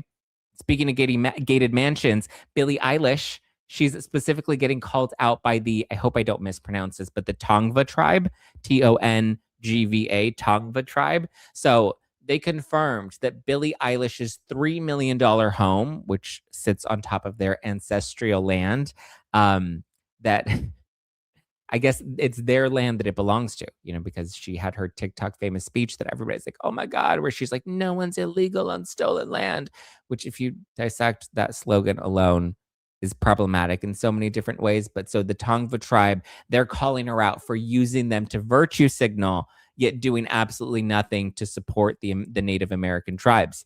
Speaking of gated mansions, Billie Eilish, she's specifically getting called out by I hope I don't mispronounce this, but the Tongva tribe, Tongva, Tongva tribe. So they confirmed that Billie Eilish's $3 million home, which sits on top of their ancestral land, that I guess it's their land that it belongs to, because she had her TikTok famous speech that everybody's like, oh my God, where she's like, no one's illegal on stolen land, which if you dissect that slogan alone is problematic in so many different ways. But so the Tongva tribe, they're calling her out for using them to virtue signal, yet doing absolutely nothing to support the Native American tribes,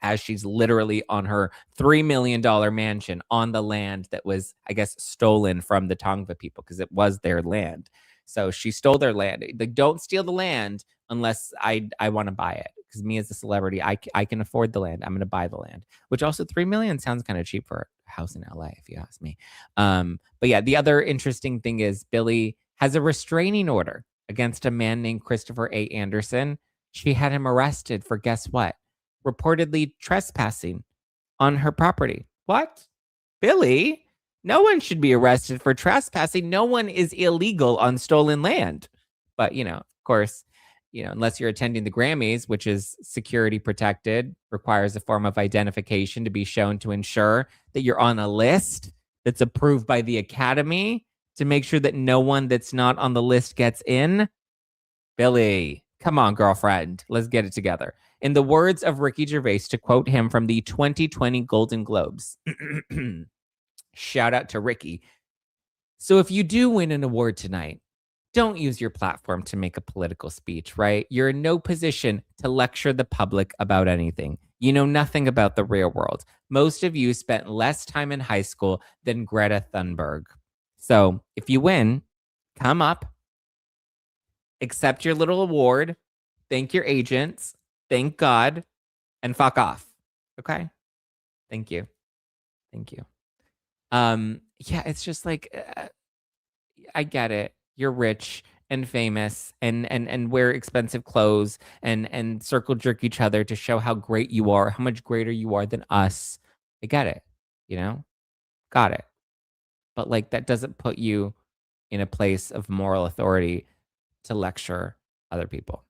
as she's literally on her $3 million mansion on the land that was, I guess, stolen from the Tongva people because it was their land. So she stole their land. Like, don't steal the land unless I want to buy it. Because me as a celebrity, I can afford the land. I'm going to buy the land. Which also $3 million sounds kind of cheap for a house in LA, if you ask me. But yeah, the other interesting thing is Billie has a restraining order against a man named Christopher A. Anderson. She had him arrested for, guess what? Reportedly trespassing on her property. What? Billie? No one should be arrested for trespassing. No one is illegal on stolen land. But, of course, unless you're attending the Grammys, which is security protected, requires a form of identification to be shown to ensure that you're on a list that's approved by the Academy to make sure that no one that's not on the list gets in. Billie, come on, girlfriend. Let's get it together. In the words of Ricky Gervais, to quote him from the 2020 Golden Globes, shout out to Ricky. So if you do win an award tonight, don't use your platform to make a political speech, right? You're in no position to lecture the public about anything. You know nothing about the real world. Most of you spent less time in high school than Greta Thunberg. So if you win, come up, accept your little award, thank your agents, thank God, and fuck off. Okay? Thank you. Thank you. Yeah, it's just like, I get it. You're rich and famous and wear expensive clothes and circle jerk each other to show how great you are, how much greater you are than us. I get it. Got it. But like, that doesn't put you in a place of moral authority to lecture other people.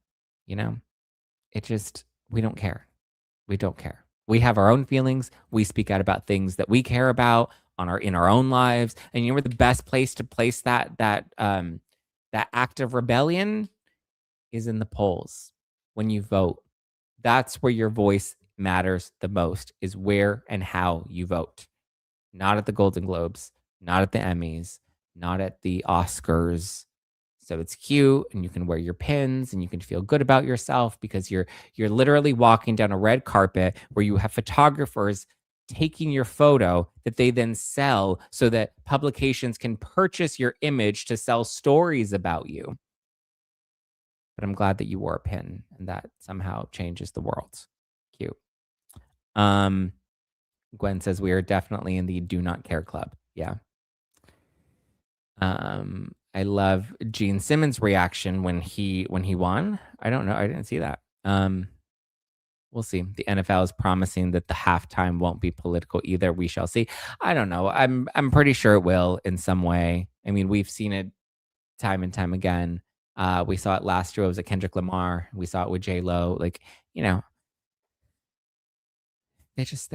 It just, we don't care. We don't care. We have our own feelings. We speak out about things that we care about in our own lives. And where the best place to place that act of rebellion is in the polls when you vote. That's where your voice matters the most, is where and how you vote. Not at the Golden Globes, not at the Emmys, not at the Oscars. So it's cute, and you can wear your pins, and you can feel good about yourself because you're literally walking down a red carpet where you have photographers taking your photo that they then sell so that publications can purchase your image to sell stories about you. But I'm glad that you wore a pin, and that somehow changes the world. Cute. Gwen says we are definitely in the do not care club. Yeah. I love Gene Simmons' reaction when he won. I don't know. I didn't see that. We'll see. The NFL is promising that the halftime won't be political either. We shall see. I don't know. I'm pretty sure it will in some way. I mean, we've seen it time and time again. We saw it last year. It was at Kendrick Lamar. We saw it with J-Lo. Like, they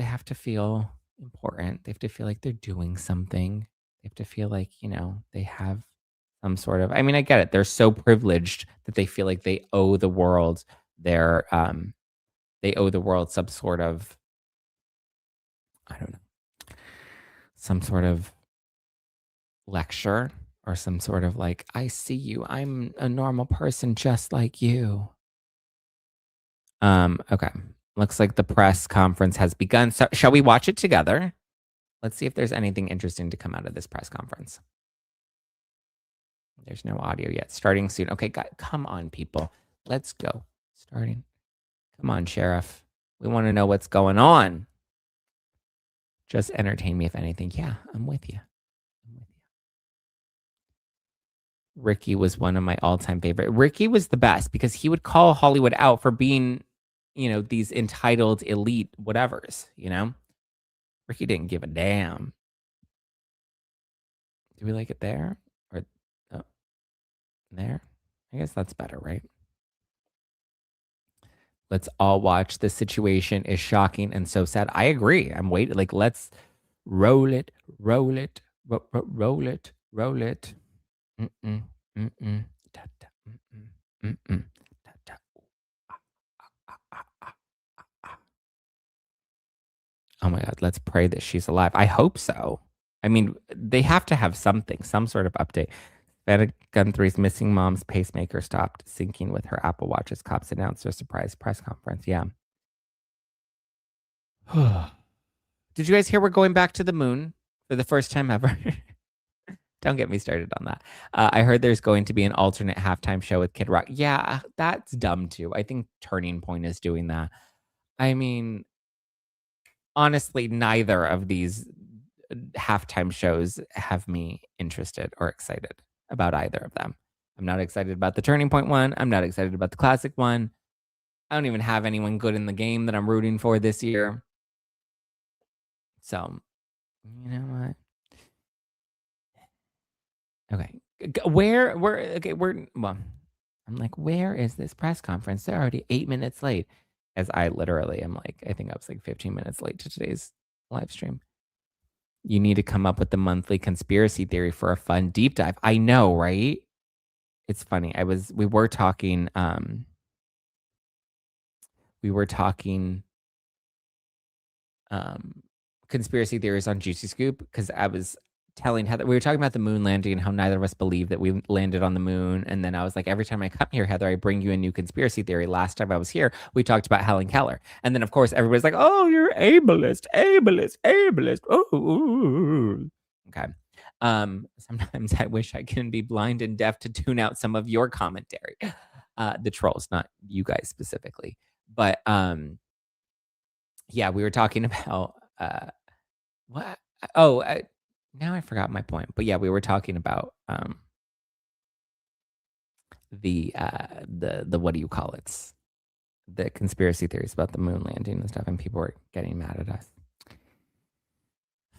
have to feel important. They have to feel like they're doing something. They have to feel like, they have some sort of, I mean, I get it. They're so privileged that they feel like they owe the world some sort of, I don't know, some sort of lecture or some sort of like, I see you. I'm a normal person just like you. Okay. Looks like the press conference has begun. So shall we watch it together? Let's see if there's anything interesting to come out of this press conference. There's no audio yet. Starting soon. Okay, come on, people. Let's go. Starting. Come on, Sheriff. We want to know what's going on. Just entertain me if anything. Yeah, I'm with you. Ricky was one of my all-time favorite. Ricky was the best because he would call Hollywood out for being, these entitled elite whatevers, Ricky didn't give a damn. Do we like it there? Or there? I guess that's better, right? Let's all watch. The situation is shocking and so sad. I agree. I'm waiting. Like, let's roll it, roll it, roll it, roll it. Mm-mm, mm-mm, da-da, mm-mm, mm-mm, da-da, oh my God, let's pray that she's alive. I hope so. I mean, they have to have something, some sort of update. Savannah Gunthry's missing mom's pacemaker stopped syncing with her Apple Watch as cops announced their surprise press conference. Yeah. Did you guys hear we're going back to the moon for the first time ever? Don't get me started on that. I heard there's going to be an alternate halftime show with Kid Rock. Yeah, that's dumb too. I think Turning Point is doing that. I mean, honestly, neither of these halftime shows have me interested or excited about either of them. I'm not excited about the Turning Point one. I'm not excited about the classic one. I don't even have anyone good in the game that I'm rooting for this year. So, you know what? Okay. I'm like, where is this press conference? They're already 8 minutes late. As I literally am like, I think I was like 15 minutes late to today's live stream. You need to come up with the monthly conspiracy theory for a fun deep dive. I know, right? It's funny. We were talking conspiracy theories on Juicy Scoop because I was telling Heather, we were talking about the moon landing and how neither of us believe that we landed on the moon. And then I was like, every time I come here, Heather, I bring you a new conspiracy theory. Last time I was here, we talked about Helen Keller. And then, of course, everybody's like, oh, you're ableist. Oh, okay. Sometimes I wish I can be blind and deaf to tune out some of your commentary. The trolls, not you guys specifically. But yeah, we were talking about what? Oh, now I forgot my point. But yeah, we were talking about the what do you call it? The conspiracy theories about the moon landing and stuff, and people were getting mad at us.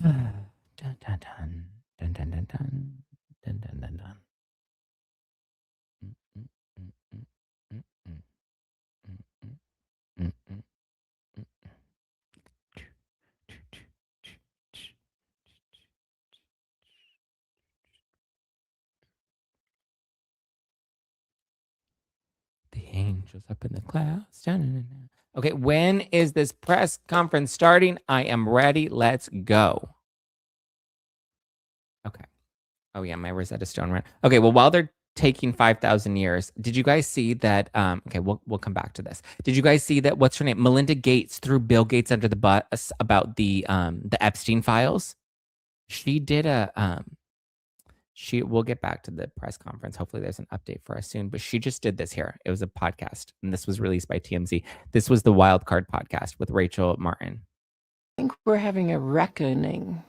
Dun, dun, dun, dun, dun, dun, dun, dun, dun, dun, dun, dun. The angels up in the clouds. Okay, when is this press conference starting? I am ready. Let's go. Okay. Oh yeah, my Rosetta Stone ran. Okay, well, while they're taking 5,000 years, did you guys see that? Okay, we'll come back to this. Did you guys see that? What's her name? Melinda Gates threw Bill Gates under the bus about the Epstein files. She did we'll get back to the press conference. Hopefully there's an update for us soon, but she just did this here. It was a podcast and this was released by TMZ. This was the Wild Card podcast with Rachel Martin. I think we're having a reckoning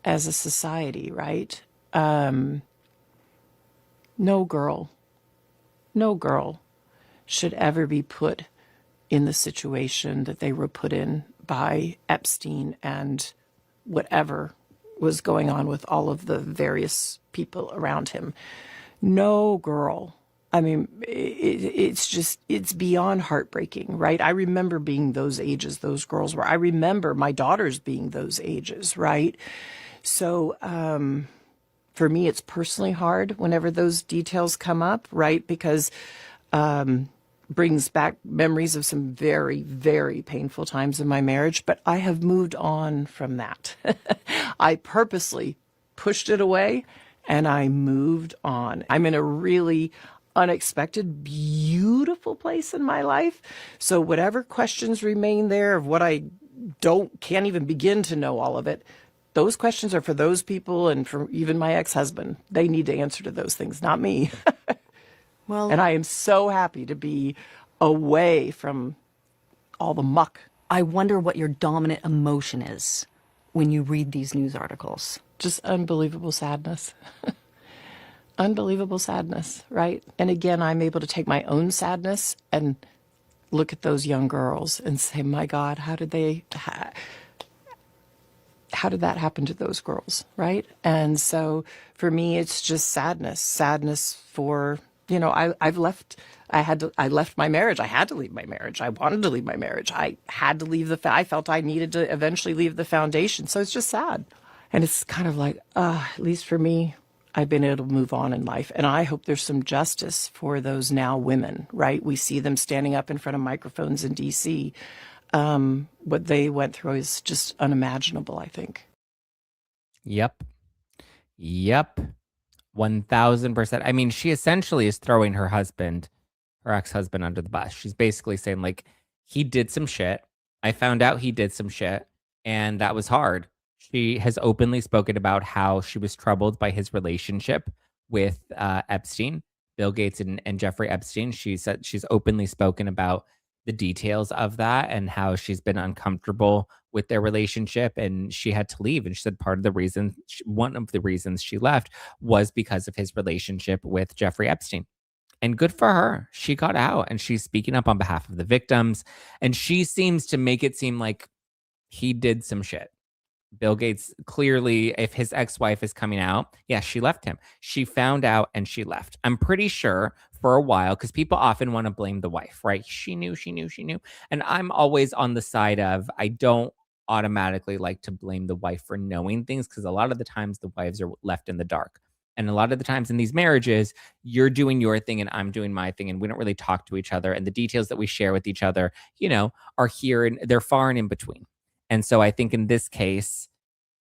as a society, right? No girl should ever be put in the situation that they were put in by Epstein and whatever was going on with all of the various people around him. No girl. I mean, it's beyond heartbreaking, right? I remember being those ages, those girls were. I remember my daughters being those ages, right? So for me, it's personally hard whenever those details come up, right? Because brings back memories of some very, very painful times in my marriage, but I have moved on from that. I purposely pushed it away and I moved on. I'm in a really unexpected, beautiful place in my life. So whatever questions remain there of what I can't even begin to know all of it, those questions are for those people and for even my ex-husband. They need to answer to those things, not me. Well, And I am so happy to be away from all the muck. I wonder what your dominant emotion is when you read these news articles. Just unbelievable sadness. Unbelievable sadness, right? And again, I'm able to take my own sadness and look at those young girls and say, my God, how did that happen to those girls, right? And so for me, it's just sadness for, I left my marriage. I had to leave my marriage. I wanted to leave my marriage. I had to leave I felt I needed to eventually leave the foundation. So it's just sad. And it's kind of like, at least for me, I've been able to move on in life. And I hope there's some justice for those now women, right? We see them standing up in front of microphones in D.C. What they went through is just unimaginable, I think. Yep. 1000%. I mean, she essentially is throwing her ex-husband under the bus. She's basically saying, like, he did some shit. I found out he did some shit, and that was hard. She has openly spoken about how she was troubled by his relationship with Epstein, Bill Gates and Jeffrey Epstein. She said she's openly spoken about the details of that and how she's been uncomfortable with their relationship, and she had to leave. And she said one of the reasons she left was because of his relationship with Jeffrey Epstein. And good for her. She got out and she's speaking up on behalf of the victims. And she seems to make it seem like he did some shit. Bill Gates, clearly, if his ex-wife is coming out, yeah, she left him. She found out and she left. I'm pretty sure for a while, because people often want to blame the wife, right? She knew. And I'm always on the side of, I don't automatically like to blame the wife for knowing things, because a lot of the times the wives are left in the dark. And a lot of the times in these marriages, you're doing your thing and I'm doing my thing, and we don't really talk to each other. And the details that we share with each other, are here and they're far and in between. And so I think in this case,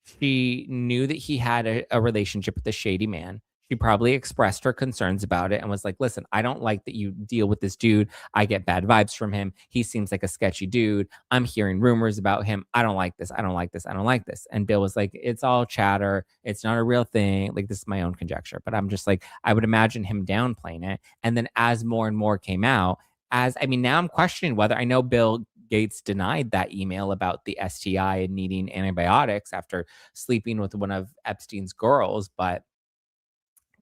she knew that he had a relationship with a shady man. She probably expressed her concerns about it and was like, listen, I don't like that you deal with this dude. I get bad vibes from him. He seems like a sketchy dude. I'm hearing rumors about him. I don't like this. I don't like this. I don't like this. And Bill was like, it's all chatter. It's not a real thing. Like, this is my own conjecture. But I'm just like, I would imagine him downplaying it. And then as more and more came out, now I'm questioning whether, I know Bill Gates denied that email about the STI and needing antibiotics after sleeping with one of Epstein's girls, but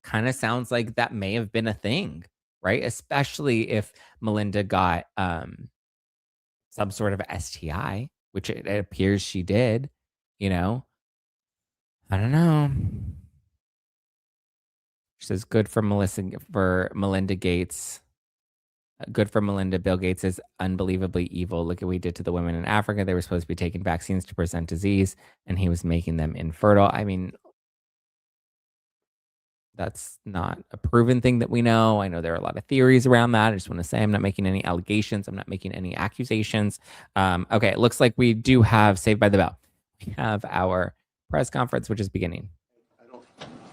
kind of sounds like that may have been a thing, right? Especially if Melinda got some sort of STI, which it appears she did, I don't know. She says, good for Melinda Gates. Good for Melinda. Bill Gates is unbelievably evil. Look at what we did to the women in Africa. They were supposed to be taking vaccines to prevent disease, and he was making them infertile. I mean, that's not a proven thing that we know. I know there are a lot of theories around that. I just want to say I'm not making any allegations. I'm not making any accusations. Okay, it looks like we do have Saved by the Bell. We have our press conference, which is beginning. I don't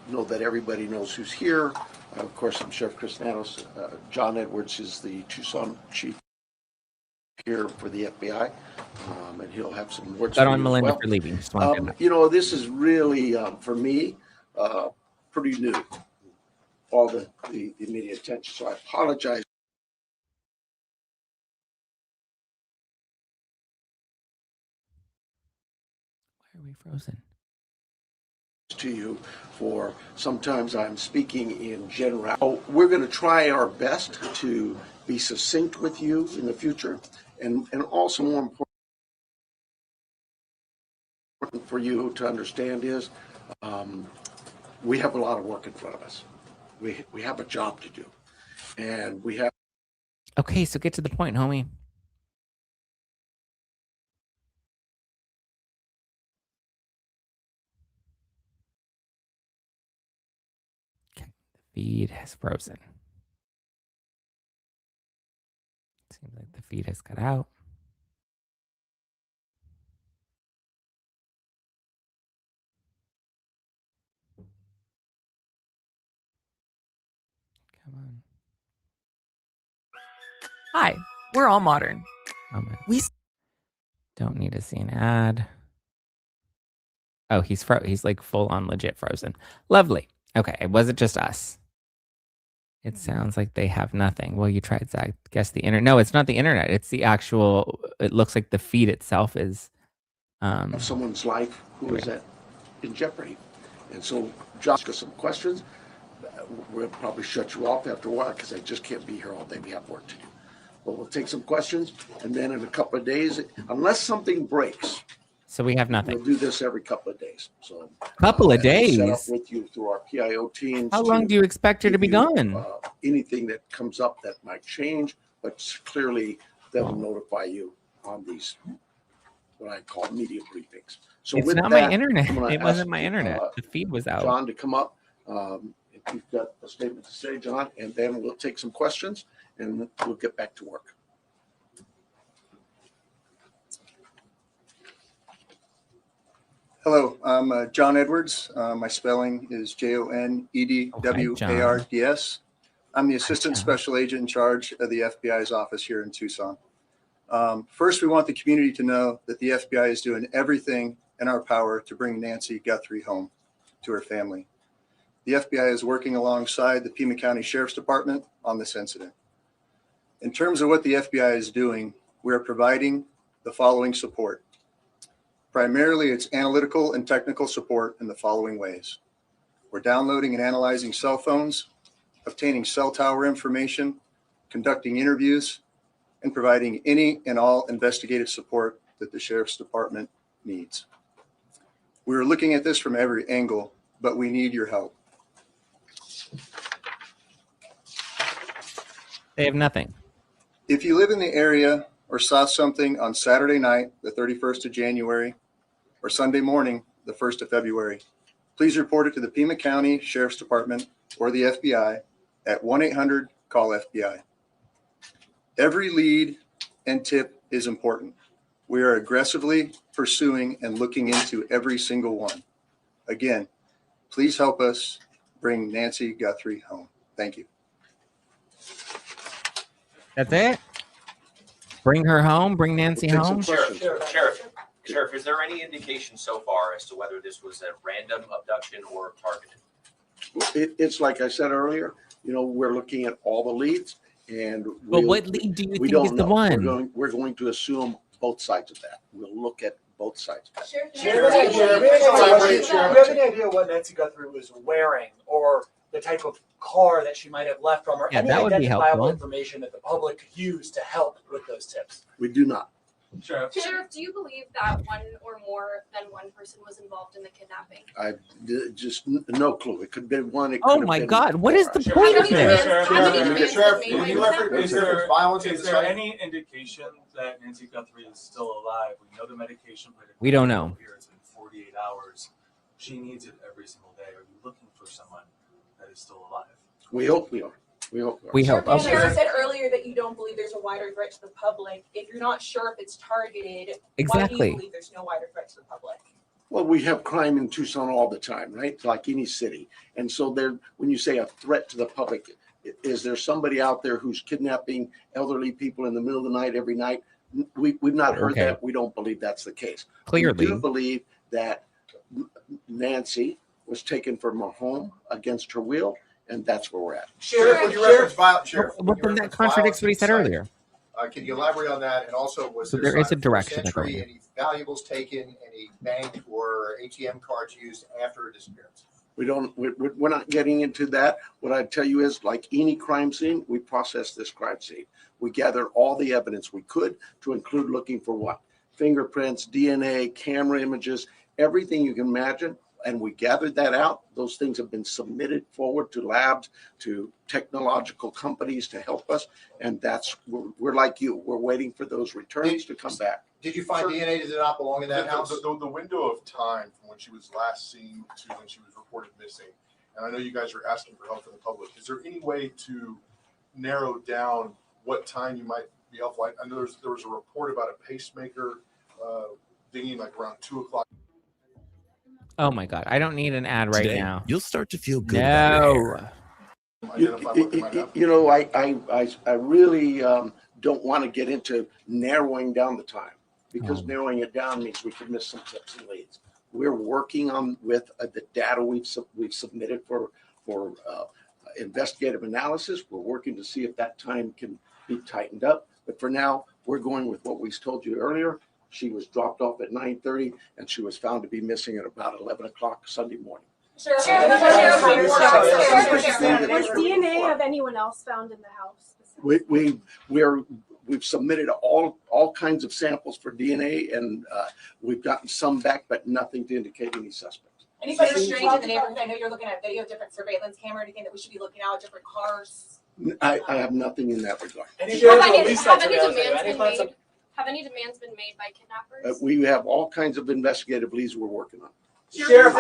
know that everybody knows who's here. Of course, I'm Sheriff Chris Nanos. John Edwards is the Tucson chief here for the FBI, and he'll have some words But for on you Melinda as well. for leaving. Just wanted to This is really, for me, pretty new, all the media attention. So I apologize. Why are we frozen? To you for sometimes I'm speaking in general. Oh, we're going to try our best to be succinct with you in the future, and also more important for you to understand is we have a lot of work in front of us. We have a job to do, and we have. Okay, so get to the point, homie. Okay, the feed has frozen. Seems like the feed has cut out. Hi, we're all modern. We don't need to see an ad. Oh, he's like full on legit frozen. Lovely. Okay, it wasn't just us. It sounds like they have nothing. Well, you tried, Zack. Guess the internet. No, it's not the internet. It's the actual. It looks like the feed itself is. Of someone's life who is in jeopardy. And so, Josh, got some questions. We'll probably shut you off after a while because I just can't be here all day. We have work to do. But we'll take some questions, and then in a couple of days, unless something breaks. So we have nothing. We'll do this every couple of days. So couple of days. Set up with you through our PIO teams. How long do you expect her to be gone? Anything that comes up that might change, but clearly they'll notify you on these what I call media briefings. So it's with not that, my internet. It wasn't ask, my internet. The feed was out. John to come up. If you've got a statement to say, John, and then we'll take some questions and we'll get back to work. Hello, I'm John Edwards. My spelling is Jonedwards. I'm the Assistant Special Agent in charge of the FBI's office here in Tucson. First, we want the community to know that the FBI is doing everything in our power to bring Nancy Guthrie home to her family. The FBI is working alongside the Pima County Sheriff's Department on this incident. In terms of what the FBI is doing, we are providing the following support. Primarily, it's analytical and technical support in the following ways. We're downloading and analyzing cell phones, obtaining cell tower information, conducting interviews, and providing any and all investigative support that the Sheriff's Department needs. We're looking at this from every angle, but we need your help. They have nothing. If you live in the area or saw something on Saturday night, the 31st of January, or Sunday morning, the 1st of February, please report it to the Pima County Sheriff's Department or the FBI at 1-800-CALL-FBI. Every lead and tip is important. We are aggressively pursuing and looking into every single one. Again, please help us bring Nancy Guthrie home. Thank you. That's it? Bring her home? Bring Nancy home? Sheriff, is there any indication so far as to whether this was a random abduction or targeted? It's like I said earlier, we're looking at all the leads, and but what lead do you think is the one? We're going to assume both sides of that. We'll look at both sides. We have any idea what Nancy Guthrie was wearing or the type of car that she might have left from, or any that would be identifiable helpful. information that the public could use to help with those tips? We do not. Sheriff, do you believe that one or more than one person was involved in the kidnapping? I just no clue. It could have been one. It Oh could have my been God! What more. is the point of this? Is there any indication that Nancy Guthrie is still alive? We know the medication, but We don't know. It's in 48 hours. She needs it every single day. Are you looking for someone that is still alive? We hope we are. We hope. We hope. You said earlier that you don't believe there's a wider threat to the public. If you're not sure if it's targeted, why do Exactly. you believe there's no wider threat to the public? Well, we have crime in Tucson all the time, right? Like any city. And so when you say a threat to the public, is there somebody out there who's kidnapping elderly people in the middle of the night every night? We've not heard Okay. that. We don't believe that's the case. Clearly. We do believe that Nancy was taken from her home against her will, and that's where we're at. Sheriff, would you reference violence? Well, then that contradicts what he said earlier. Can you elaborate on that? And also, was So there there is a sign of direction forced they're entry, going in. any valuables taken, any bank or ATM cards used after a disappearance? We're not getting into that. What I'd tell you is, like any crime scene, we process this crime scene. We gathered all the evidence we could, to include looking for what? Fingerprints, DNA, camera images, everything you can imagine. And we gathered that out. Those things have been submitted forward to labs, to technological companies to help us. And we're like you. We're waiting for those returns to come back. Did you find DNA that did not belong in that house? The window of time from when she was last seen to when she was reported missing, and I know you guys are asking for help from the public, is there any way to narrow down what time you might be offline? I know there was a report about a pacemaker dinging like around 2 o'clock. Oh my God! I don't need an ad right Today, now. You'll start to feel good about your No. hair. I really don't want to get into narrowing down the time, because narrowing it down means we could miss some tips and leads. We're working on with the data we've submitted for investigative analysis. We're working to see if that time can be tightened up. But for now, we're going with what we told you earlier. She was dropped off at 9:30 and she was found to be missing at about 11 o'clock Sunday morning. Was DNA of anyone else found in the house? We've submitted all kinds of samples for DNA, and we've gotten some back, but nothing to indicate any suspects. Anybody strange in the neighborhood? I know you're looking at video, different surveillance camera, anything that we should be looking out, different cars. I have nothing in that regard. Have any demands been made by kidnappers? We have all kinds of investigative leads we're working on. Sheriff,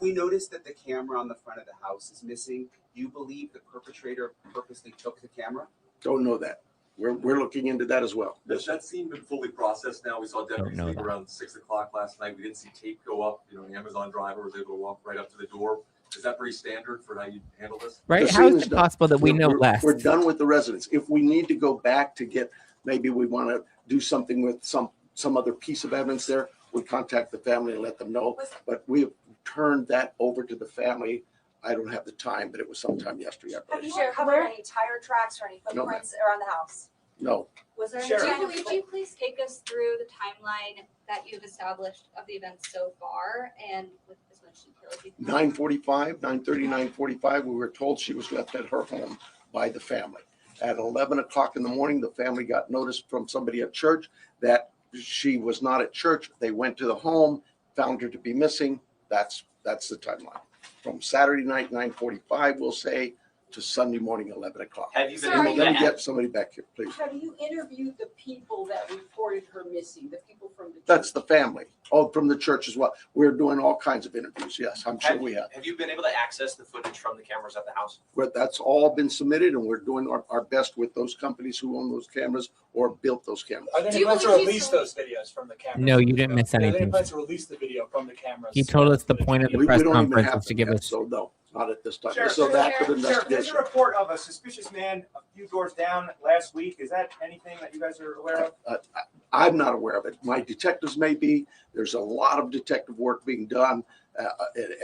we noticed that the camera on the front of the house is missing. Do you believe the perpetrator purposely took the camera? Don't know that. We're looking into that as well. Has that scene been fully processed now? We saw deputies leave around 6 o'clock last night. We didn't see tape go up. You know, an Amazon driver was able to walk right up to the door. Is that pretty standard for how you handle this? Right? How is it possible that we know less? We're done with the residents. If we need to go back to get, maybe we want to do something with some other piece of evidence there, we contact the family and let them know. But we have turned that over to the family. I don't have the time, but it was sometime yesterday. Have you uncovered any tire tracks or any footprints around the house? No. Was there Would you please take us through the timeline that you've established of the events so far and with as much detail as you can? 9:45, 9:30, 9:45, we were told she was left at her home by the family. At 11 o'clock in the morning, the family got notice from somebody at church that she was not at church. They went to the home, found her to be missing. That's the timeline. From Saturday night, 9:45, we'll say, to Sunday morning, 11 o'clock. Have you been Let able to me get somebody back here, please. Have you interviewed the people that reported her missing, the people from the church? That's the family. Oh, from the church as well. We're doing all kinds of interviews. Yes, I'm sure we have. Have you been able to access the footage from the cameras at the house? But that's all been submitted, and we're doing our best with those companies who own those cameras or built those cameras. Are there any plans to release those videos from the cameras? No, you didn't miss Are there any anything. plans to release the video from the cameras? He told us the point of the press conference was to give us. So no, not at this time. Sheriff, So that could Sheriff, there's a investigation. report of a suspicious man a few doors down last week. Is that anything that you guys are aware of? I'm not aware of it. My detectives may be. There's a lot of detective work being done,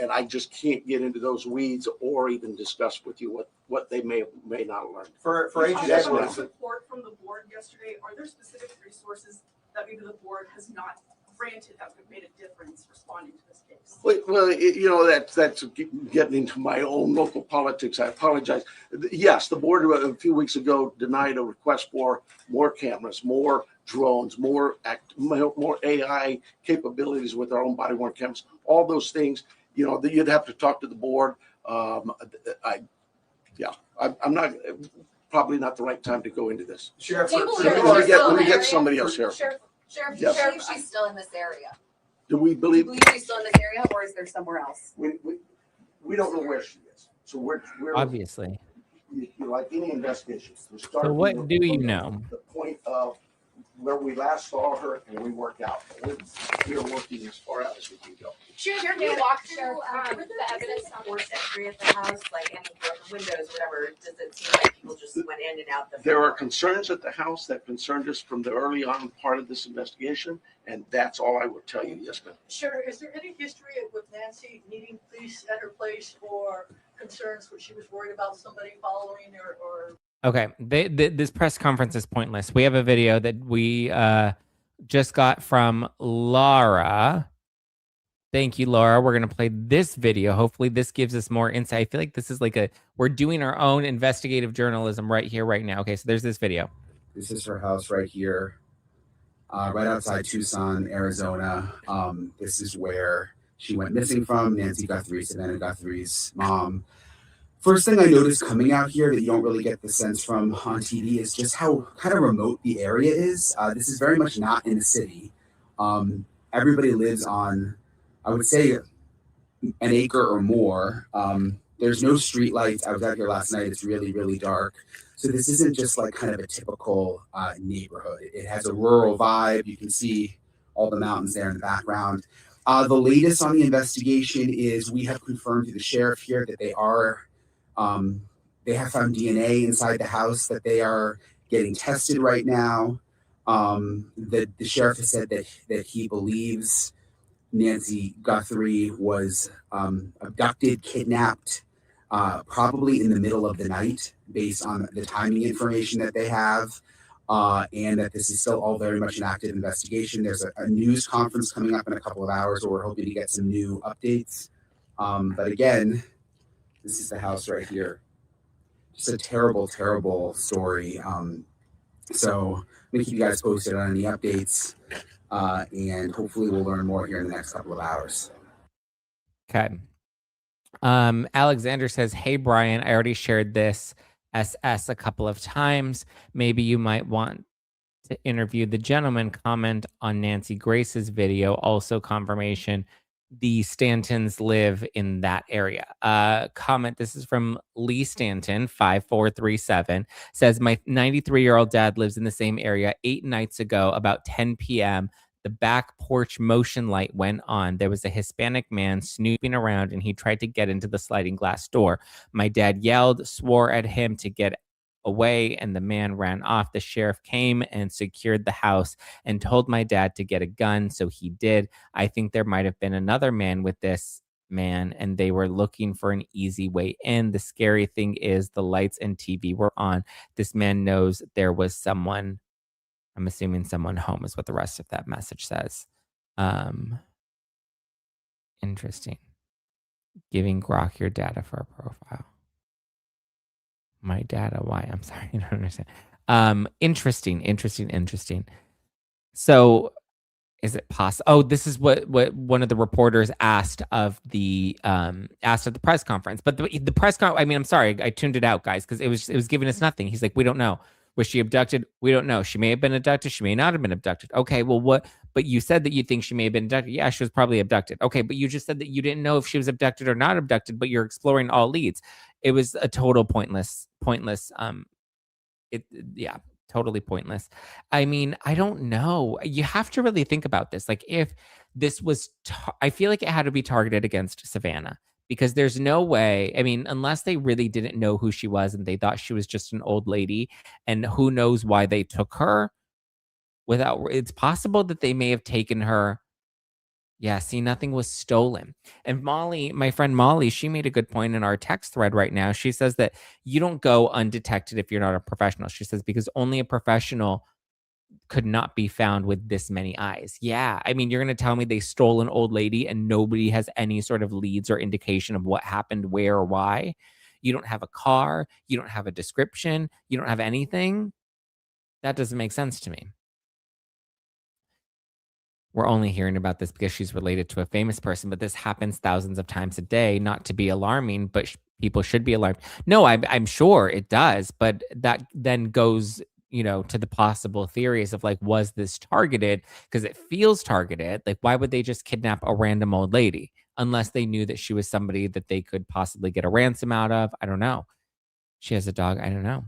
and I just can't get into those weeds or even discuss with you what they may not have learned. For agents, Yes, There ma'am. was support from the board yesterday. Are there specific resources that maybe the board has not granted that would have made a difference responding to this case? Well, that's getting into my own local politics. I apologize. Yes, the board a few weeks ago denied a request for more cameras, more drones, more AI capabilities with our own body-worn cameras. All those things, you'd have to talk to the board. I'm not probably not the right time to go into this. Sheriff, let me get somebody else here. Sheriff, Yes. believe she's still in this area. Do we believe? Do you believe she's still in this area, or is there somewhere else? We don't know where she is. So we're Obviously. like any investigation. So what do you know? The point of where we last saw her and we worked out. We're working as far out as we can go. Sheriff, can you walk through Were the there evidence any on forced entry at the house, like any broken windows, whatever? Does it seem like people just went in and out? There are concerns at the house that concerned us from the early on part of this investigation, and that's all I will tell you. Yes, ma'am. Sure. Is there any history with Nancy needing police at her place or concerns where she was worried about somebody following her or? Okay, this press conference is pointless. We have a video that we just got from Laura. Thank you, Laura. We're going to play this video. Hopefully this gives us more insight. I feel like this is like we're doing our own investigative journalism right here, right now. Okay, so there's this video. This is her house right here, right outside Tucson, Arizona. This is where she went missing from, Nancy Guthrie, Savannah Guthrie's mom. First thing I noticed coming out here that you don't really get the sense from on TV is just how kind of remote the area is. This is very much not in the city. Everybody lives on, I would say, an acre or more. There's no street lights. I was out here last night. It's really, really dark. So this isn't just like kind of a typical neighborhood. It has a rural vibe. You can see all the mountains there in the background. The latest on the investigation is we have confirmed to the sheriff here that they are they have found DNA inside the house that they are getting tested right now. The sheriff has said that he believes Nancy Guthrie was abducted, kidnapped, probably in the middle of the night, based on the timing information that they have, and that this is still all very much an active investigation. There's a news conference coming up in a couple of hours where we're hoping to get some new updates. But again, this is the house right here. Just a terrible, terrible story. So I'm gonna keep you guys posted on any updates, and hopefully we'll learn more here in the next couple of hours. Okay. Alexander says, "Hey Brian, I already shared this SS a couple of times. Maybe you might want to interview the gentleman. Comment on Nancy Grace's video. Also confirmation the Stantons live in that area." Comment, this is from Lee Stanton, 5437, says, "My 93-year-old dad lives in the same area. 8 nights ago, about 10 p.m., the back porch motion light went on. There was a Hispanic man snooping around, and he tried to get into the sliding glass door. My dad yelled, swore at him to get away, and the man ran off. The sheriff came and secured the house and told my dad to get a gun, so he did. I think there might have been another man with this man, and they were looking for an easy way in. The scary thing is the lights and TV were on. This man knows there was someone." I'm assuming someone home is what the rest of that message says. Interesting. Giving Grok your data for a profile. My data, why? I'm sorry, I don't understand. Interesting. So is it possible? Oh, this is what one of the reporters asked of the asked at the press conference. But the press conference, I mean, I'm sorry, I tuned it out, guys, because it was giving us nothing. He's like, we don't know. Was she abducted? We don't know. She may have been abducted. She may not have been abducted. Okay, well, what? But you said that you think she may have been abducted. Yeah, she was probably abducted. Okay, but you just said that you didn't know if she was abducted or not abducted, but you're exploring all leads. It was a total pointless. Yeah, totally pointless. I mean, I don't know. You have to really think about this. Like, if this was, I feel like it had to be targeted against Savannah. Because there's no way, I mean, unless they really didn't know who she was and they thought she was just an old lady, and who knows why they took her without, it's possible that they may have taken her. Yeah, see, nothing was stolen. And Molly, my friend Molly, she made a good point in our text thread right now. She says that you don't go undetected if you're not a professional. She says, because only a professional could not be found with this many eyes. Yeah, I mean, you're going to tell me they stole an old lady and nobody has any sort of leads or indication of what happened, where, or why? You don't have a car. You don't have a description. You don't have anything. That doesn't make sense to me. We're only hearing about this because she's related to a famous person, but this happens thousands of times a day. Not to be alarming, but people should be alarmed. No, I'm sure it does, but that then goes, to the possible theories of, like, was this targeted? Because it feels targeted. Like, why would they just kidnap a random old lady unless they knew that she was somebody that they could possibly get a ransom out of? I don't know. She has a dog. I don't know.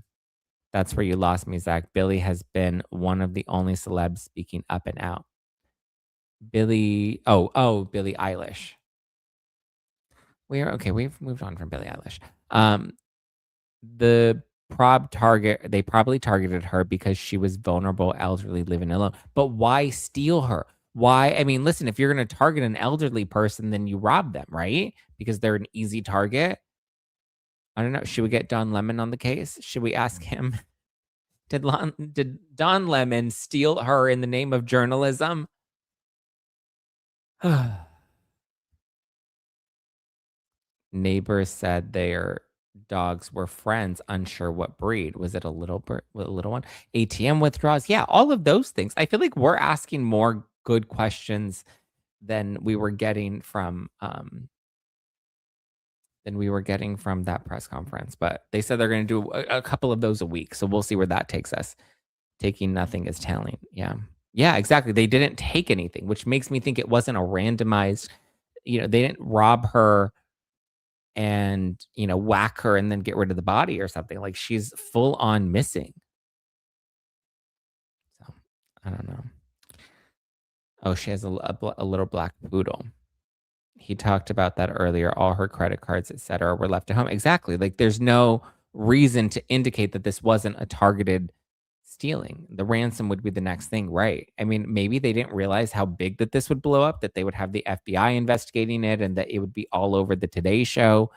That's where you lost me, Zach. Billie has been one of the only celebs speaking up and out. Billie Eilish. We've moved on from Billie Eilish. The they probably targeted her because she was vulnerable, elderly, living alone. But why steal her? Why? I mean, listen, if you're going to target an elderly person, then you rob them, right? Because they're an easy target. I don't know. Should we get Don Lemon on the case? Should we ask him? Did Don Lemon steal her in the name of journalism? Neighbors said their dogs were friends, unsure what breed. Was it a little one? ATM withdrawals. Yeah, all of those things. I feel like we're asking more good questions than we were getting from that press conference. But they said they're going to do a couple of those a week. So we'll see where that takes us. Taking nothing is telling. Yeah, exactly. They didn't take anything, which makes me think it wasn't a randomized, they didn't rob her and, whack her and then get rid of the body or something. Like, she's full on missing. So, I don't know. Oh, she has a little black poodle. He talked about that earlier. All her credit cards, etc., were left at home. Exactly. Like, there's no reason to indicate that this wasn't a targeted stealing. The ransom would be the next thing, right? I mean, maybe they didn't realize how big that this would blow up, that they would have the FBI investigating it and that it would be all over the Today Show.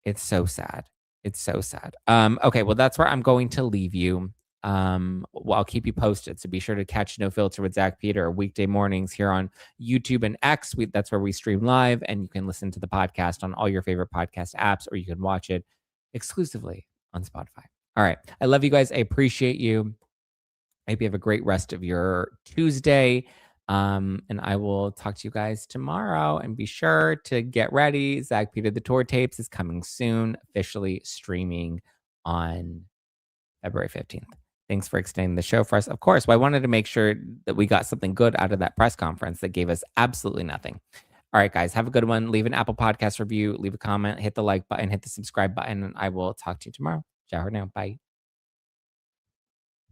It's so sad. It's so sad. Okay, well, that's where I'm going to leave you. Well, I'll keep you posted. So be sure to catch No Filter with Zack Peter weekday mornings here on YouTube and X. That's where we stream live, and you can listen to the podcast on all your favorite podcast apps, or you can watch it exclusively on Spotify. All right. I love you guys. I appreciate you. I hope you have a great rest of your Tuesday. And I will talk to you guys tomorrow. And be sure to get ready. Zack Peter the Tour Tapes is coming soon, officially streaming on February 15th. Thanks for extending the show for us. Of course, well, I wanted to make sure that we got something good out of that press conference that gave us absolutely nothing. All right, guys, have a good one. Leave an Apple Podcast review, leave a comment, hit the like button, hit the subscribe button, and I will talk to you tomorrow. Ciao for now. Bye.